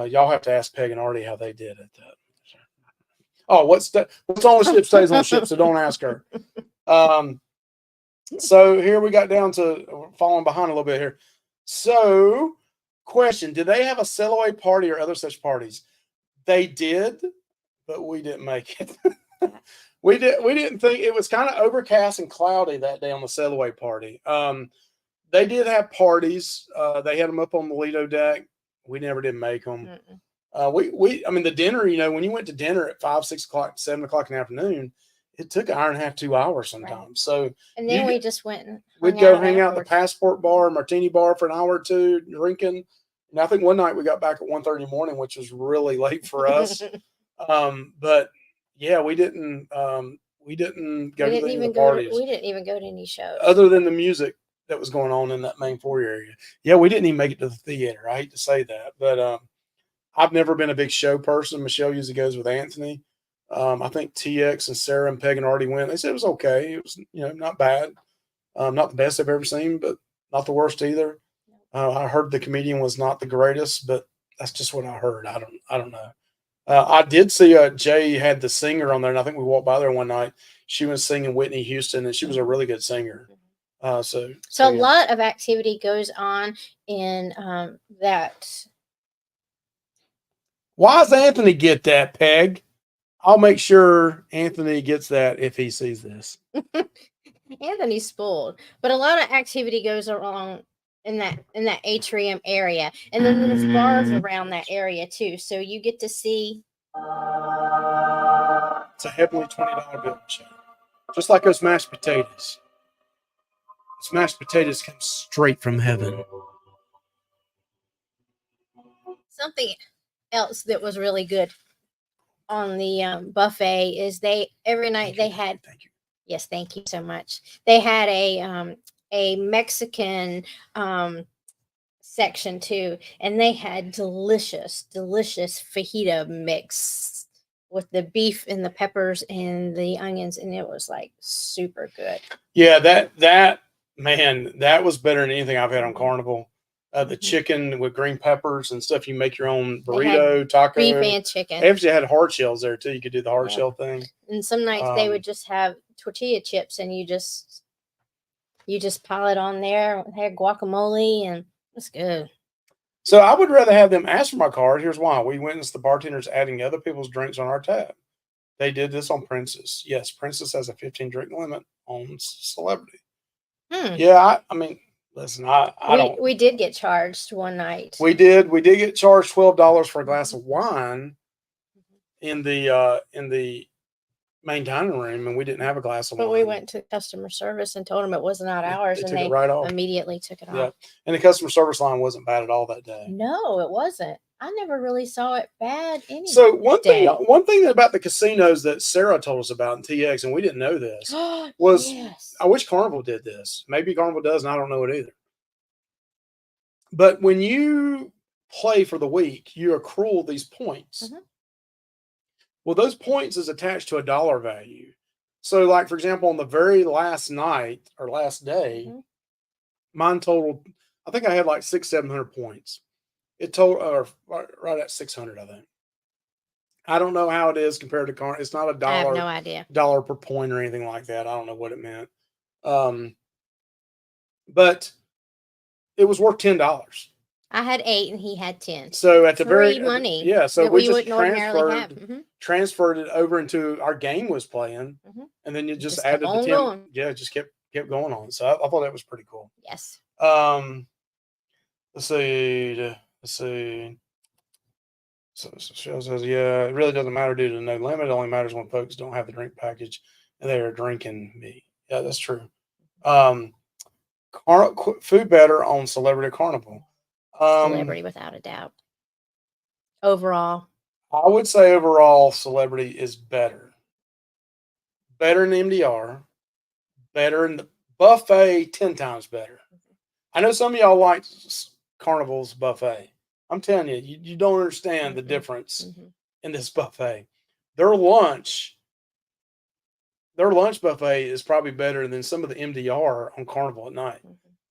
y'all have to ask Peg and Artie how they did it. What's on the ship stays on the ship, so don't ask her. So here we got down to falling behind a little bit here. So, question: did they have a sail away party or other such parties? They did, but we didn't make it. We didn't think it was kind of overcast and cloudy that day on the sail away party. They did have parties. They had them up on the Lido deck. We never did make them. I mean, the dinner, when you went to dinner at 5, 6 o'clock, 7 o'clock in the afternoon, it took an hour and a half, 2 hours sometimes. Right. So, and then we just went and we'd go hang out at the Passport Bar, Martini Bar for an hour or 2, drinking. And I think one night we got back at 1:30 in the morning, which was really late for us. But yeah, we didn't go We to didn't any of the even go to parties we didn't even go to any shows. other than the music that was going on in that main foyer area. Yeah, we didn't even make it to the theater. I hate to say that, but I've never been a big show person. Michelle usually goes with Anthony. I think TX and Sarah and Pegan already went. They said it was okay. It was, not bad. Not the best I've ever seen, but not the worst either. I heard the comedian was not the greatest, but that's just what I heard. I don't know. I did see Jay had the singer on there, and I think we walked by there one night. She was singing Whitney Houston, and she was a really good singer. So a Yeah. lot of activity goes on in that. Why does Anthony get that, Peg? I'll make sure Anthony gets that if he sees this. Anthony's spoiled, but a lot of activity goes along in that atrium area, and then there's bars around that area too. So you get to see. It's a heavily $20 bill, Michelle. Just like those mashed potatoes. Those mashed potatoes come straight from heaven. Something else that was really good on the buffet is they every night they had. Thank you. Yes, thank you so much. They had a Mexican section too, and they had delicious fajita mix with the beef and the peppers and the onions, and it was like super good. Yeah, that man, that was better than anything I've had on Carnival. The Mhm. chicken with green peppers and stuff. You make your own They had burrito, taco. beef and chicken. They actually had hard shells there too. You could do the hard Yeah. shell thing. And some nights they would just have tortilla chips, and you just pile it on there. They had guacamole, and it's good. So I would rather have them ask for my card. Here's why: we witnessed the bartenders adding other people's drinks on our tab. They did this on Princess. Yes, Princess has a 15 drink limit on Celebrity. Yeah, I mean, listen, I don't. We did get charged one night. We did get charged $12 for a glass of wine in the main dining room, and we didn't have a glass of wine. But we went to customer service and told them it was not ours, and took they it right off. immediately took it Yeah, off. and the customer service line wasn't bad at all that day. No, it wasn't. I never really saw it bad anyway. So one thing about the casinos that Sarah told us about in TX, and we didn't know this, was yes. I wish Carnival did this. Maybe Carnival does, and I don't know it either. But when you play for the week, you accrue these points. Mm-hmm. Well, those points is attached to a dollar value. So, like for example, on the very last night or last day, Mm-hmm. mine totaled. I think I had like 600-700 points. It totaled right at 600, I think. I don't know how it is compared to Carnival. It's not a dollar. I have no idea. Dollar per point or anything like that. I don't know what it meant. But it was worth $10. I had 8 and he had 10. So at the Free money. yeah. So that we we just wouldn't ordinarily have. Mm-hmm. transferred it over into our game was playing, and then you just added the 10. Going. Yeah, it just kept going on. So I thought that was pretty cool. Yes. Let's see. So Cheryl says, yeah, it really doesn't matter due to no limit. It only matters when folks don't have the drink package and they are drinking me. Yeah, that's true. Food better on Celebrity Carnival. Celebrity without a doubt. Overall, I would say overall Celebrity is better. Better in MDR. Better in the buffet, 10 times better. I know some of y'all like Carnival's buffet. I'm telling you, you don't understand the difference in this buffet. Their lunch buffet is probably better than some of the MDR on Carnival at night.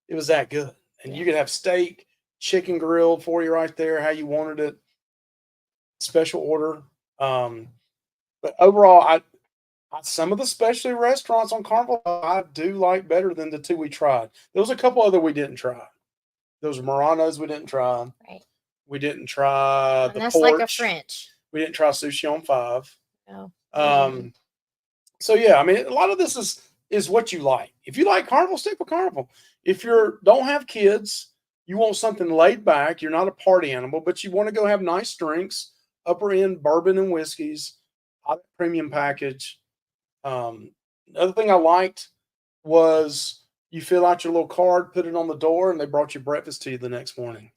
It was that good. And you could have steak, chicken grilled for you right there, how you wanted it. Special order. But overall, some of the specialty restaurants on Carnival I do like better than the two we tried. There was a couple other we didn't try. Those Muranos we didn't try. Right. We didn't try and the that's porch. like a French. We didn't try sushi on 5. Oh. So yeah, I mean, a lot of this is what you like. If you like Carnival, stick with Carnival. If you don't have kids, you want something laid back. You're not a party animal, but you want to go have nice drinks, upper end bourbon and whiskeys, premium package. Another thing I liked was you fill out your little card, put it on the door, and they brought you breakfast to you the next morning.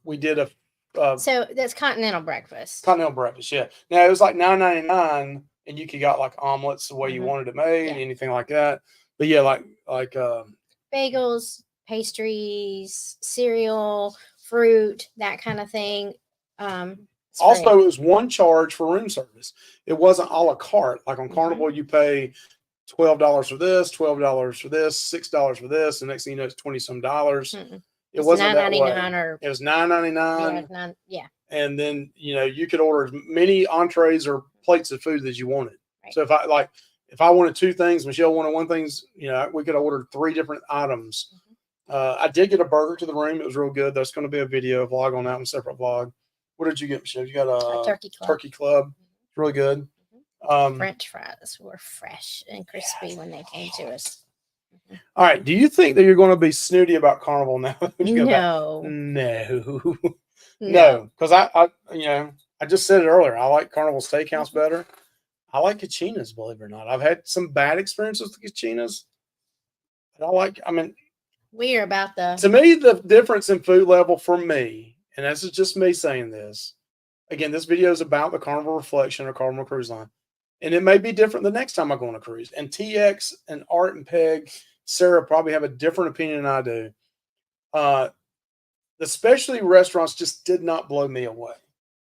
We did a So that's continental breakfast. Continental breakfast. Yeah. Now it was like $9.99, and you could got like omelets the way you Mhm. wanted it made, Yeah. anything like that. But yeah, like Bagels, pastries, cereal, fruit, that kind of thing. It's also free. it was one charge for room service. It wasn't a la carte. Like on Mhm. Carnival, you pay $12 for this, $12 for this, $6 for this, and next thing you know, it's 20 some dollars. Mm-mm. It It's wasn't that way. $9.99 or It was yeah, $9.99, yeah. and then you could order as many entrees or plates of food as you wanted. Right. So if I wanted two things, Michelle wanted one things, we could order three different items. I did get a burger to the room. It was real good. There's going to be a video vlog on that one, separate vlog. What did you get, Michelle? You got a turkey club. It's really good. French fries were fresh and crispy when they came to us. All right. Do you think that you're going to be snooty about Carnival now? No. No. Because I just said it earlier. I like Carnival Steakhouse better. I like Kachinas, believe it or not. I've had some bad experiences with Kachinas. But we're about to me, the difference in food level for me, and this is just me saying this. Again, this video is about the Carnival Reflection or Carnival Cruise Line. And it may be different the next time I go on a cruise. And TX and Art and Peg, Sarah probably have a different opinion than I do. The specialty restaurants just did not blow me away.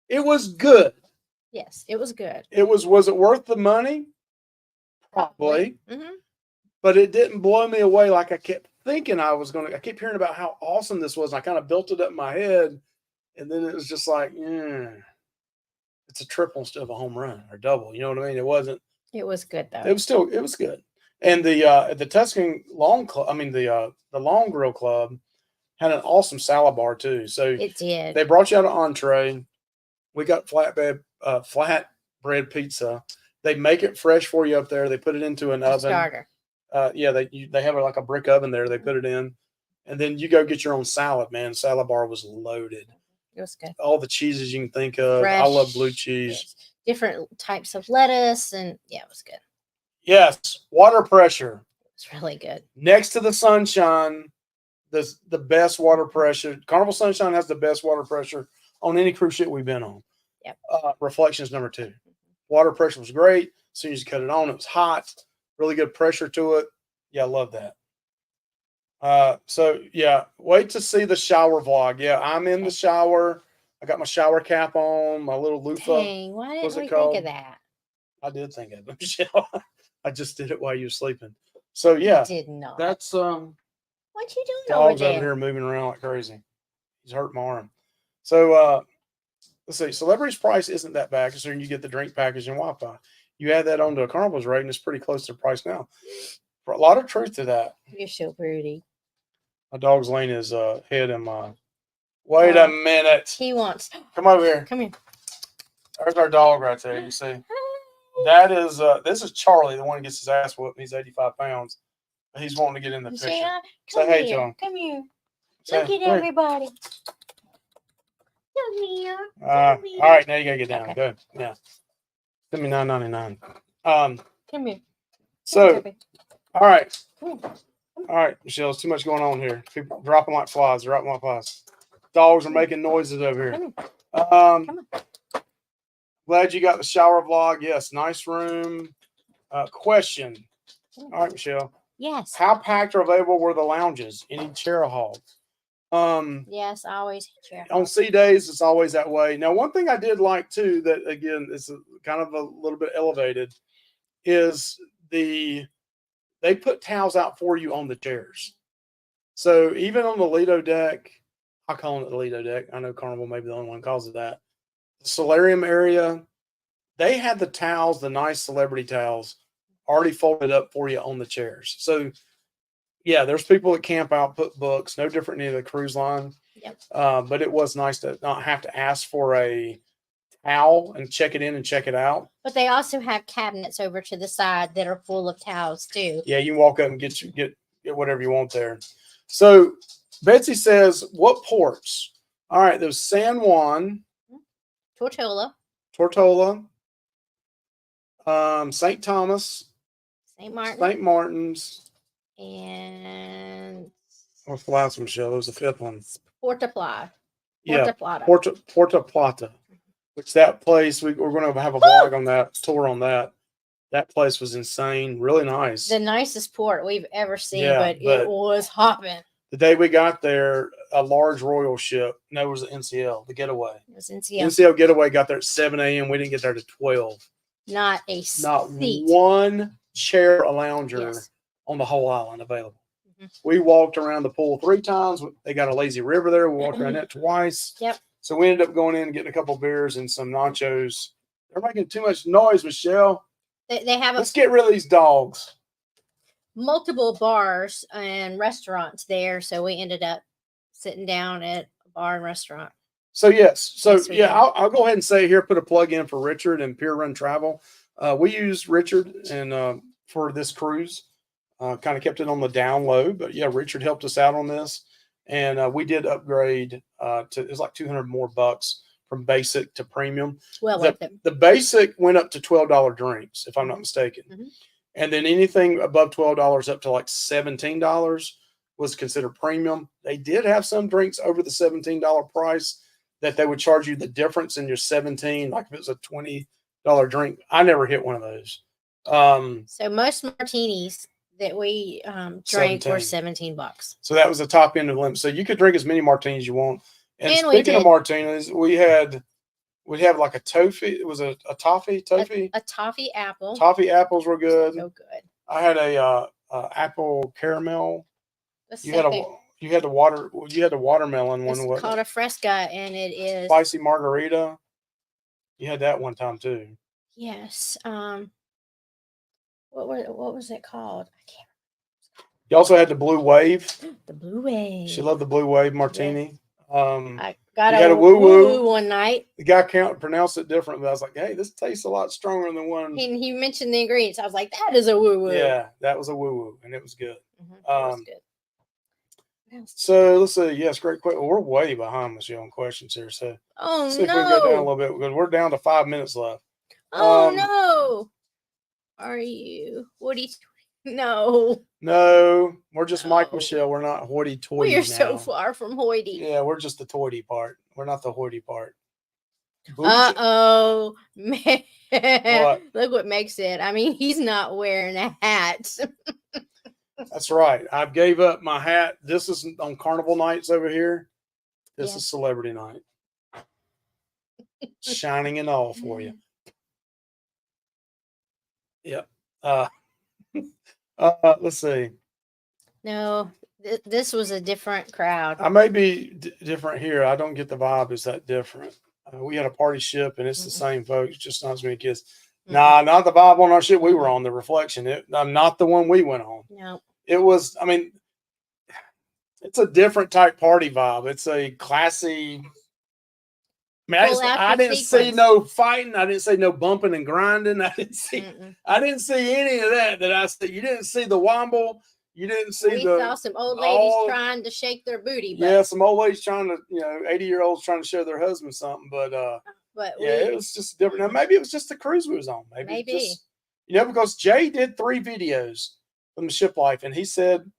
It was good. Yes, it was good. Was it worth the money? Probably. Mm-hmm. But it didn't blow me away like I kept thinking I was going to. I kept hearing about how awesome this was. And I kind of built it up in my head. And then it was just like, it's a triple instead of a home run or double. You know what I mean? It wasn't. It was good though. It was good. And the Tuscan Long Club, the Long Grill Club had an awesome salad bar too. So it did. They brought you out an entree. We got flatbread pizza. They make it fresh for you up there. They put it into an oven. Starter. They have like a brick oven there. They put it in, and then you go get your own salad. Man, salad bar was loaded. It was good. All the cheeses you can think of. Fresh, I love blue cheese. Yes. Different types of lettuce, and yeah, it was good. Yes, water pressure. It's really good. Next to the Sunshine, the best water pressure. Carnival Sunshine has the best water pressure on any cruise ship we've been on. Yep. Reflections number 2. Water pressure was great. As soon as you cut it on, it was hot. Really good pressure to it. Yeah, I love that. So yeah, wait to see the shower vlog. Yeah, I'm in the shower. I got my shower cap on, my little loofah. Dang, why didn't we think of that? I did think of it, Michelle. I just did it while you were sleeping. So yeah, you did not. That's what you doing dogs over there? Over here moving around like crazy. He's hurt my arm. So let's see. Celebrity's price isn't that bad considering you get the drink package and Wi-Fi. You add that onto a Carnival's rate, and it's pretty close to the price now. For a lot of truth to that. You're so pretty. My dog's laying his head in my. Wait a minute. He wants. Come over here. Come here. There's our dog right there. You see. That is. This is Charlie, the one who gets his ass whooped. He's 85 pounds. He's wanting to get in the picture. Say hey to him. Come here. Look at everybody. Come here. All right, now you gotta get down. Okay. Good. Yeah. Give me $9.99. Come here. So, all right. All right, Michelle, there's too much going on here. People dropping like flies. Dropping like flies. Dogs are making noises over here. Glad you got the shower vlog. Yes, nice room. Question. All right, Michelle. Yes. How packed or available were the lounges? Any chair hogs? Yes, always chair. On sea days, it's always that way. Now, one thing I did like too, that again is kind of a little bit elevated, is they put towels out for you on the chairs. So even on the Lido deck, I call it the Lido deck. I know Carnival may be the only one calls it that. The Solarium area, they had the towels, the nice celebrity towels, already folded up for you on the chairs. So yeah, there's people that camp out, put books, no different than the cruise line. Yep. But it was nice to not have to ask for a towel and check it in and check it out. But they also have cabinets over to the side that are full of towels too. Yeah, you can walk up and get whatever you want there. So Betsy says, what ports? All right, there's San Juan, Tortola, St. Thomas, St. Martin's, and what's the last one, Michelle? There was the 5th one. Port Apply. Yeah, Puerto Plata. Porta Plata, which that place we're going to have a vlog on that tour on that. That place was insane, really nice. The nicest port we've ever seen, Yeah, but it was hopping. The day we got there, a large royal ship. No, it was the NCL, the Getaway. It was NCL. NCL Getaway got there at 7 a.m. We didn't get there to 12. Not seat. One chair, a lounger Yes. on the whole island available. We walked around the pool 3 times. They got a lazy river there. We walked around that twice. Yep. So we ended up going in and getting a couple beers and some nachos. They're making too much noise, Michelle. They have Let's get rid of these dogs. Multiple bars and restaurants there, so we ended up sitting down at a bar and restaurant. So yes, Yes, I'll go ahead and say here, put a plug in for Richard and Pier Run Travel. We use Richard and for this cruise, kind of kept it on the down low, but yeah, Richard helped us out on this, and we did upgrade to it was like $200 more from basic to premium. Well, worth it. The basic went up to $12 drinks, if I'm not mistaken. And then anything above $12 up to like $17 was considered premium. They did have some drinks over the $17 price that they would charge you the difference in your 17, like if it was a $20 drink. I never hit one of those. So most martinis that we drank were $17. So that was the top end of the limit. So you could drink as many martinis as you want. And speaking of martinis, we have like a toffee. It was a toffee. A toffee apple. Toffee apples were good. So good. I had a apple caramel. You had the watermelon one. It's called a Fresca, and it is spicy margarita. You had that one time too. Yes. What was it called? I can't remember. You also had the Blue Wave. The Blue Wave. She loved the Blue Wave martini. Yes. I got a woo woo one night. The guy pronounced it different, but I was like, "Hey, this tastes a lot stronger than one." And he mentioned the ingredients. I was like, "That is a woo woo." Yeah, that was a woo woo, and it was good. It was good. So let's see. Yes, great question. We're way behind Michelle on questions here. So let's see if we can go down a little bit because we're down to 5 minutes left. Oh no! Are you? What do you? No, we're just Mike Michelle. We're not hoity-toity. We are so far from hoity. Yeah, we're just the toity part. We're not the hoity part. Oh, man. What? Look what Meg said. I mean, he's not wearing a hat. That's right. I gave up my hat. This is on Carnival nights over here. This is celebrity night. Shining and all for you. Yep. Let's see. No, this was a different crowd. I may be different here. I don't get the vibe. Is that different? We had a party ship, and it's the same folks, just not as many kids. Nah, not the vibe on our ship we were on. The Reflection. I'm not the one we went on. No. It was. I mean, it's a different type party vibe. It's a classy. I mean, I didn't see no fighting. I didn't see no bumping and grinding. I didn't see any of that. I said, you didn't see the womble. You didn't see we saw some old ladies trying to shake their booty. But, yeah, some old ladies trying to, 80-year-olds trying to show their husband something. But it was just different. Now, maybe it was just the cruise we was on. Maybe. Just, because Jay did 3 videos from the ship life, and he said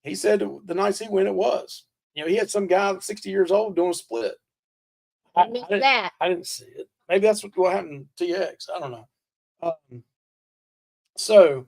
the nights he went, it was. He had some guy 60 years old doing a split. I didn't see it. Maybe that's what happened to TX. I don't know. So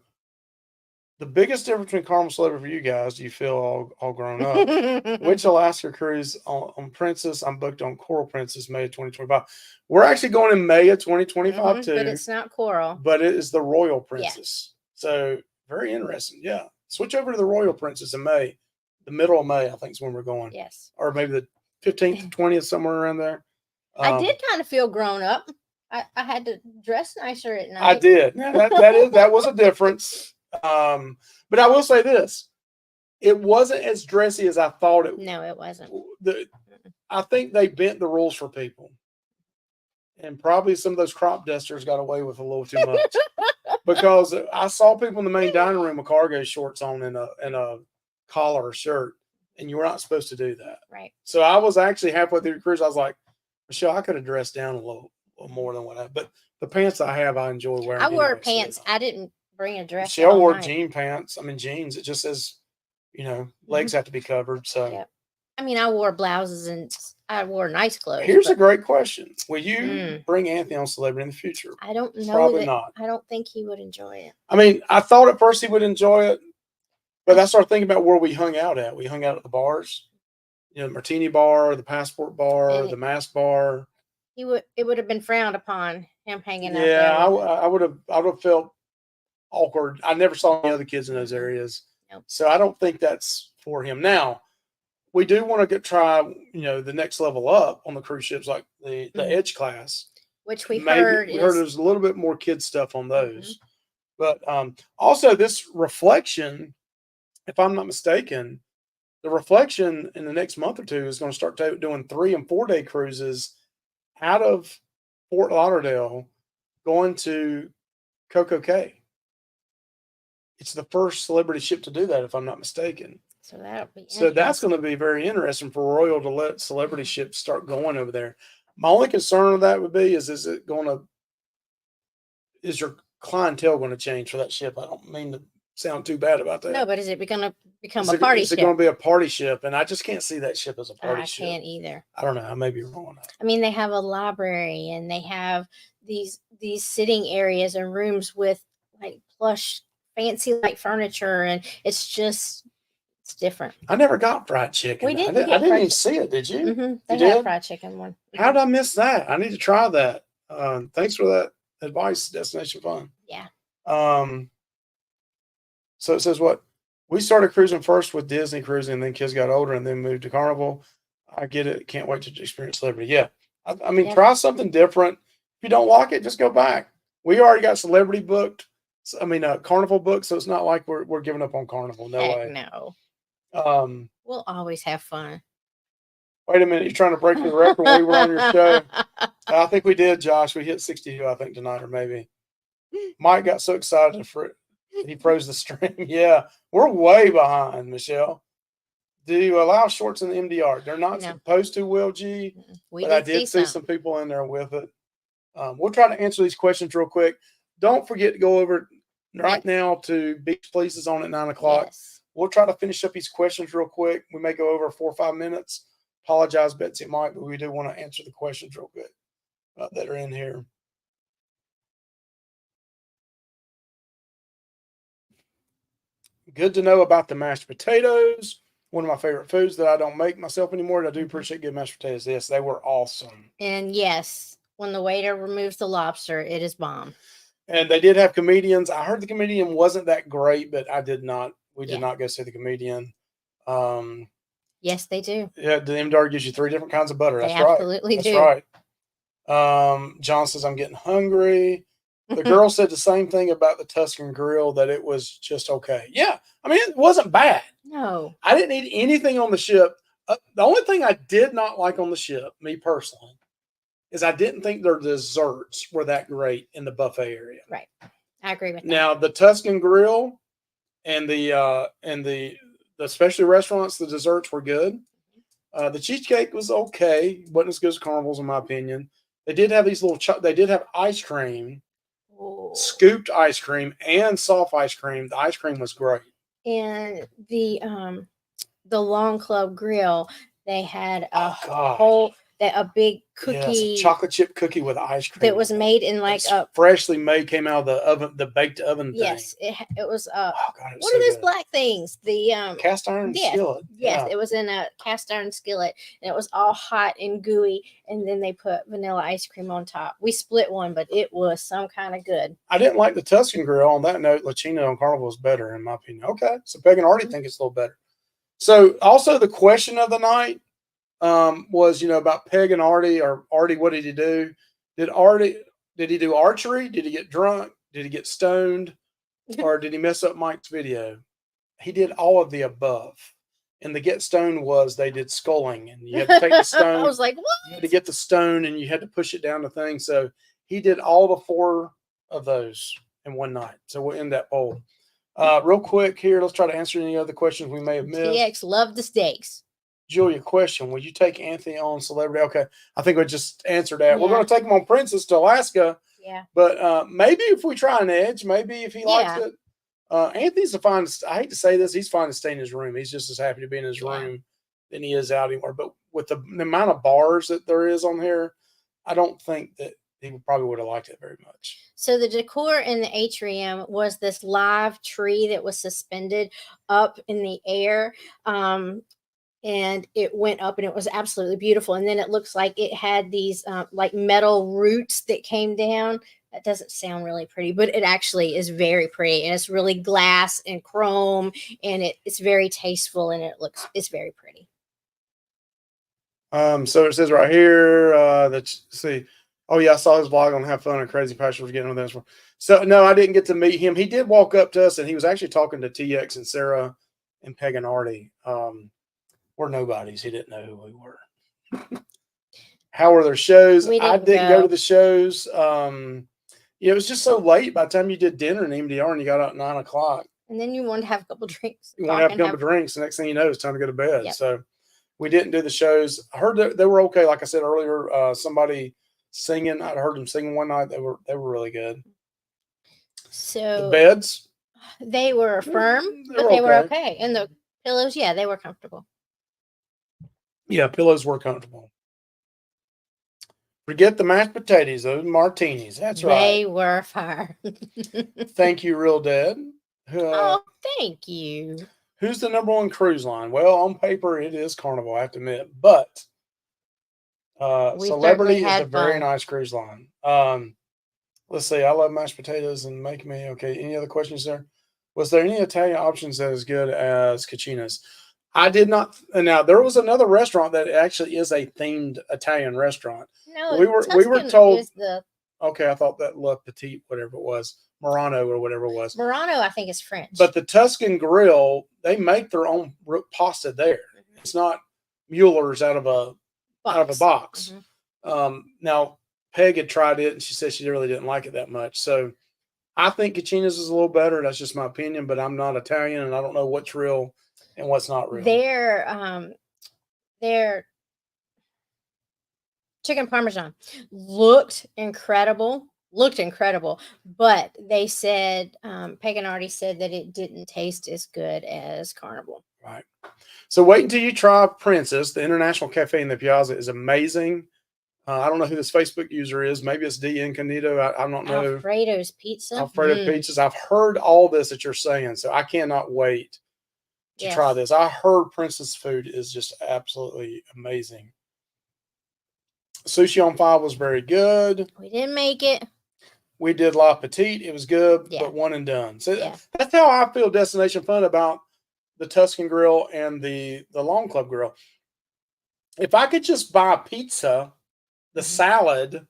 the biggest difference between Carnival Celebrity for you guys, do you feel all grown up? Which Alaska cruise on Princess? I'm booked on Coral Princess May of 2025. We're actually going in May of 2025 too. But it's not Coral. But it is the Royal Princess. Yeah. So very interesting. Yeah. Switch over to the Royal Princess in May. The middle of May, I think, is when we're going. Yes. Or maybe the 15th, 20th, somewhere around there. I did kind of feel grown up. I had to dress nicer at night. I did. That was a difference. But I will say this: it wasn't as dressy as I thought it. No, it wasn't. I think they bent the rules for people, and probably some of those crop dusters got away with a little too much. Because I saw people in the main dining room with cargo shorts on and a collar or shirt, and you were not supposed to do that. Right. So I was actually halfway through the cruise. I was like, Michelle, I could have dressed down a little more than what but the pants I have, I enjoy wearing. I wore pants. I didn't bring a dress. Michelle wore jean pants. I mean, jeans. It just says, legs have to be covered. So, I mean, I wore blouses and I wore nice clothes. Here's a but great question: will you bring Anthony on Celebrity in the future? I don't know. Probably that, not. I don't think he would enjoy it. I mean, I thought at first he would enjoy it, but I started thinking about where we hung out at. We hung out at the bars, the Martini Bar, the Passport Bar, And the Mask Bar. it would have been frowned upon him hanging out Yeah, there. I would have felt awkward. I never saw any other kids in those areas, Nope. so I don't think that's for him. Now, we do want to try, the next level up on the cruise ships, like the Edge class, which we maybe heard we heard is there's a little bit more kid stuff on those, but also this Reflection, if I'm not mistaken, the Reflection in the next month or two is going to start doing 3 and 4 day cruises out of Fort Lauderdale going to Coco Cay. It's the first celebrity ship to do that, if I'm not mistaken. so that'll be So that's going to be very interesting for Royal to let celebrity ships start going over there. My only concern with that would be is your clientele going to change for that ship? I don't mean to sound too bad about that. No, but is it going to become a party Is it ship? going to be a party ship? And I just can't see that ship as a party I ship. can't either. I don't know. I may be wrong. I mean, they have a library and they have these sitting areas and rooms with like plush, fancy like furniture, and it's different. I never got fried chicken. We didn't. I didn't even see it. Did you? They You had did? fried chicken one. How did I miss that? I need to try that. Thanks for that advice, Destination Fun. Yeah. So it says what? We started cruising first with Disney cruising, and then kids got older and then moved to Carnival. I get it. Can't wait to experience Celebrity. Yeah. I mean, try something different. If you don't like it, just go back. We already got Celebrity booked. Carnival booked, so it's not like we're giving up on Carnival. No way. No. Um, We'll always have fun. Wait a minute. You're trying to break the record when we were on your show. I think we did, Josh. We hit 62, I think, tonight, or maybe. Mike got so excited he froze the stream. Yeah, we're way behind, Michelle. Do you allow shorts in the MDR? They're not supposed to, Will G. But I did see some people in there with it. We'll try to answer these questions real quick. Don't forget to go over right now to Beach Please is on at 9 o'clock. Yes. We'll try to finish up these questions real quick. We may go over 4 or 5 minutes. Apologize, Betsy and Mike, but we do want to answer the questions real quick that are in here. Good to know about the mashed potatoes. One of my favorite foods that I don't make myself anymore. I do appreciate good mashed potatoes. Yes, they were awesome. And yes, when the waiter removes the lobster, it is bomb. And they did have comedians. I heard the comedian wasn't that great, but I did not. We did not go see the comedian. Yes, they do. Yeah, the MDR gives you 3 different kinds of butter. That's right. Absolutely do. That's right. John says, I'm getting hungry. The girl said the same thing about the Tuscan Grill, that it was just okay. Yeah, I mean, it wasn't bad. No. I didn't eat anything on the ship. The only thing I did not like on the ship, me personally, is I didn't think their desserts were that great in the buffet area. Right. I agree with that. Now, the Tuscan Grill and the specialty restaurants, the desserts were good. The cheesecake was okay. Wasn't as good as Carnival's, in my opinion. They did have these they did have ice cream. Scooped ice cream and soft ice cream. The ice cream was great. And the Long Club Grill, they had a big cookie, chocolate chip cookie with ice cream that was made in like a freshly made, came out of the oven, the baked oven thing. Yes, it was God, what are those black things? The cast iron skillet. Yes, it was in a cast iron skillet, and it was all hot and gooey, and then they put vanilla ice cream on top. We split one, but it was some kind of good. I didn't like the Tuscan Grill. On that note, La China on Carnival is better in my opinion. Okay, so Peg and Artie think it's a little better. So also the question of the night was, about Peg and Artie, or Artie, what did he do? Did he do archery? Did he get drunk? Did he get stoned? Or did he mess up Mike's video? He did all of the above. And the get stoned was they did sculling, and you had to take the stone. I was like, what? You had to get the stone and you had to push it down the thing. So he did all the 4 of those in one night. So we'll end that poll. Real quick here, let's try to answer any other questions we may have missed. TX loved the steaks. Julia, question: will you take Anthony on Celebrity? Okay, I think we just answered that. Yeah. We're going to take him on Princess to Alaska. Yeah. But maybe if we try an Edge, maybe if he likes it. Anthony's fine. I hate to say this, he's fine to stay in his room. He's just as happy to be in his room than he is out anywhere. But with the amount of bars that there is on here, I don't think that he probably would have liked it very much. So the decor in the atrium was this live tree that was suspended up in the air. And it went up and it was absolutely beautiful. And then it looks like it had these like metal roots that came down. That doesn't sound really pretty, but it actually is very pretty. And it's really glass and chrome, and it's very tasteful, and it's very pretty. So it says right here see. Oh yeah, I saw his vlog on Have Fun and Crazy Passion for getting on this one. So no, I didn't get to meet him. He did walk up to us, and he was actually talking to TX and Sarah and Peg and Artie. We're nobodies. He didn't know who we were. How were their shows? I didn't go to the shows. It was just so late. By the time you did dinner and MDR, and you got out at 9 o'clock, and then you wanted to have a couple drinks. You want to have a couple drinks. The next thing you know, it's time to go to bed. Yep. So we didn't do the shows. I heard that they were okay. Like I said earlier, somebody singing. I heard them singing one night. They were really good. So the beds, they were firm, but they were okay. And the pillows, yeah, they were comfortable. Yeah, pillows were comfortable. Forget the mashed potatoes, those martinis. That's right. They were fire. Thank you, Real Dead. Oh, thank you. Who's the #1 cruise line? Well, on paper, it is Carnival, I have to admit. But Celebrity is a very nice cruise line. Let's see. I love mashed potatoes and make me. Okay, any other questions there? Was there any Italian options that as good as Cucina's? I did not. Now there was another restaurant that actually is a themed Italian restaurant. No, we were told. Okay, I thought that Le Petit, whatever it was, Murano or whatever it was. Murano, I think, is French. But the Tuscan Grill, they make their own pasta there. Mm-hmm. It's not Mueller's out of a box. Mm-hmm. Now Peg had tried it and she said she really didn't like it that much. So I think Cucina's is a little better. That's just my opinion. But I'm not Italian and I don't know what's real and what's not real. Their chicken parmesan looked incredible, but they said, Peg and Artie said that it didn't taste as good as Carnival. Right. So wait until you try Princess. The International Cafe in the Piazza is amazing. I don't know who this Facebook user is. Maybe it's D Incognito. I don't know. Alfredo's Pizza. Alfredo Pizzas. I've heard all this that you're saying, so I cannot wait to try this. I heard Princess food is just absolutely amazing. Sushi on 5 was very good. We didn't make it. We did La Petite. It was good, but one and done. So that's how I feel Destination Fun about the Tuscan Grill and the Long Club Grill. If I could just buy pizza, the salad,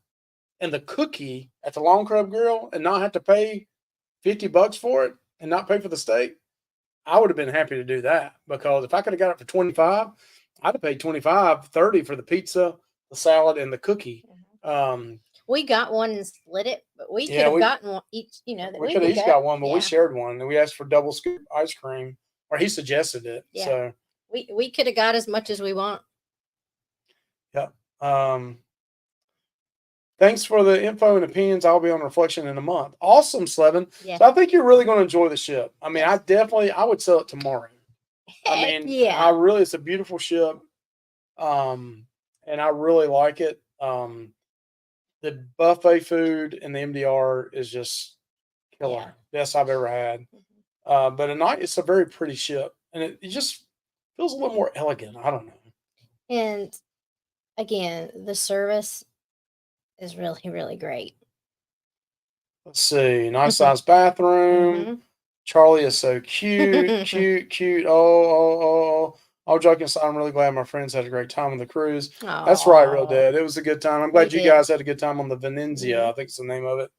and the cookie at the Long Club Grill and not have to pay $50 for it and not pay for the steak, I would have been happy to do that, because if I could have got it for $25, I'd have paid $25, $30 for the pizza, the salad, and the cookie. We got one and split it, but we could have gotten one each. We could have each got one, but we shared one, and we asked for double scoop ice cream, or he suggested it. Yeah. So we could have got as much as we want. Yeah. Thanks for the info and opinions. I'll be on Reflection in a month. Awesome, Slevin. Yeah. So I think you're really going to enjoy the ship. I mean, I would sell it tomorrow. It's a beautiful ship. And I really like it. The buffet food and the MDR is just killer. Best I've ever had. But at night, it's a very pretty ship. And it just feels a little more elegant. I don't know. And again, the service is really, really great. Let's see. Nice size bathroom. Charlie is so cute. cute. Oh. All joking aside, I'm really glad my friends had a great time on the cruise. Aww. That's right, Real Dad. It was a good time. I'm glad you guys had a good time on the Venezia. I think it's the name of it.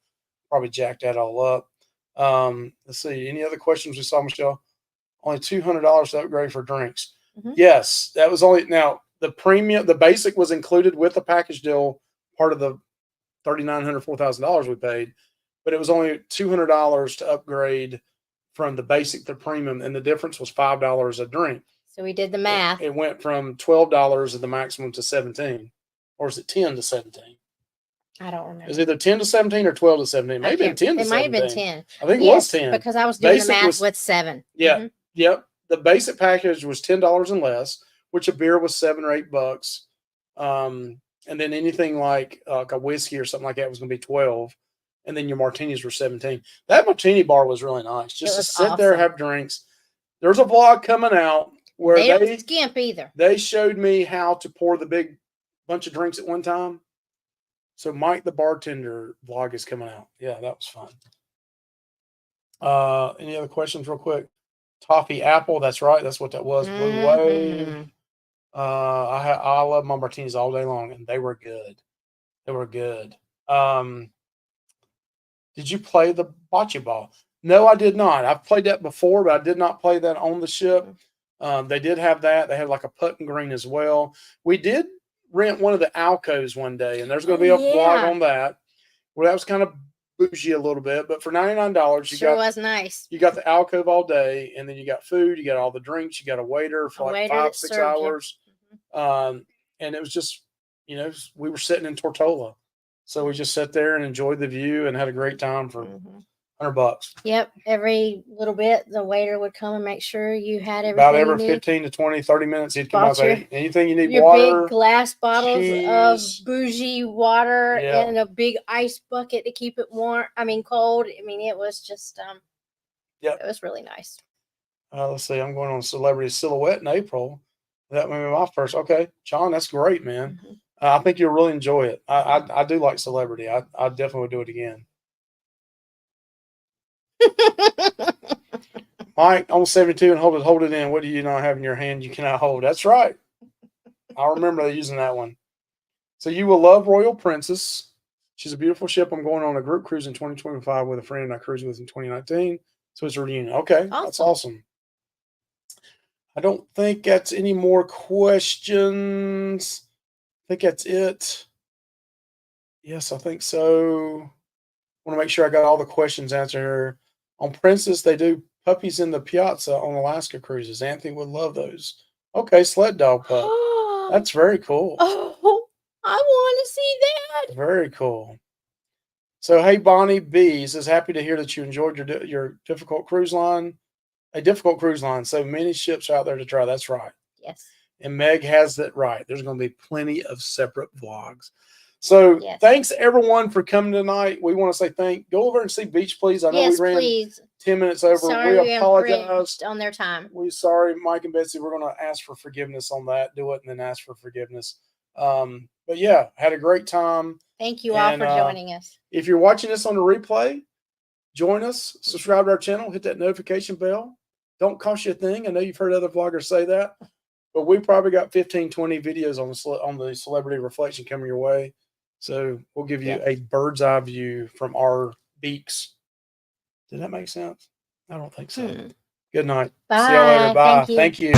Probably jacked that all up. Let's see. Any other questions we saw, Michelle? Only $200 to upgrade for drinks. Yes, that was only. Now, the premium, the basic was included with the package deal, part of the $3,900, $4,000 we paid, but it was only $200 to upgrade from the basic to premium, and the difference was $5 a drink. So we did the math. It went from $12 at the maximum to $17, or is it 10 to 17? I don't remember. Is it either 10 to 17 or 12 to 17? Maybe 10 to 17. It might have been 10. I think it was 10 because I was doing the math with 7. Yeah. Yep. The basic package was $10 and less, which a beer was $7 or $8. And then anything like a whiskey or something like that was going to be 12. And then your martinis were 17. That martini bar was really nice. Just to sit there, have drinks. There's a vlog coming out where they don't skimp either. They showed me how to pour the big bunch of drinks at one time. So Mike the bartender vlog is coming out. Yeah, that was fun. Any other questions real quick? Toffee apple, that's right. That's what that was. Blue Wave. I love my martinis all day long, and they were good. They were good. Did you play the bocce ball? No, I did not. I've played that before, but I did not play that on the ship. They did have that. They had like a putting green as well. We did rent one of the alcoves one day, and there's going to be a vlog on that. Well, that was kind of bougie a little bit, but for $99, was nice. You got the alcove all day, and then you got food, you got all the drinks, you got a waiter for like 5-6 hours. And it was just, we were sitting in Tortola. So we just sat there and enjoyed the view and had a great time for $100. Yep. Every little bit, the waiter would come and make sure you had everything. About every 15 to 20, 30 minutes, he'd come up and anything you need, water. Big glass bottles of bougie water and a big ice bucket to keep it warm. Cold. It was just, it was really nice. Let's see. I'm going on Celebrity Silhouette in April. That may be my first. Okay. John, that's great, man. I think you'll really enjoy it. I do like Celebrity. I definitely would do it again. Mike, I'm 72 and hold it in. What do you not have in your hand you cannot hold? That's right. I remember using that one. So you will love Royal Princess. She's a beautiful ship. I'm going on a group cruise in 2025 with a friend I cruised with in 2019. So it's a reunion. Okay, that's awesome. I don't think that's any more questions. I think that's it. Yes, I think so. I want to make sure I got all the questions answered here. On Princess, they do puppies in the piazza on Alaska cruises. Anthony would love those. Okay, sled dog pup. That's very cool. Oh, I want to see that. Very cool. So, hey, Bonnie B says, happy to hear that you enjoyed your difficult cruise line. A difficult cruise line. So many ships out there to try. That's right. Yes. And Meg has that right. There's going to be plenty of separate vlogs. So thanks everyone for coming tonight. We want to say go over and see Beach Please. I know we ran 10 minutes over. Sorry, we apologize on their time. We're sorry, Mike and Betsy. We're going to ask for forgiveness on that. Do it and then ask for forgiveness. But yeah, had a great time. Thank you all for joining us. If you're watching this on the replay, join us. Subscribe to our channel. Hit that notification bell. Don't cost you a thing. I know you've heard other vloggers say that. But we probably got 15, 20 videos on the Celebrity Reflection coming your way. So we'll give you a bird's eye view from our beaks. Did that make sense? I don't think so. Good night. Bye. See y'all later. Bye. Thank you.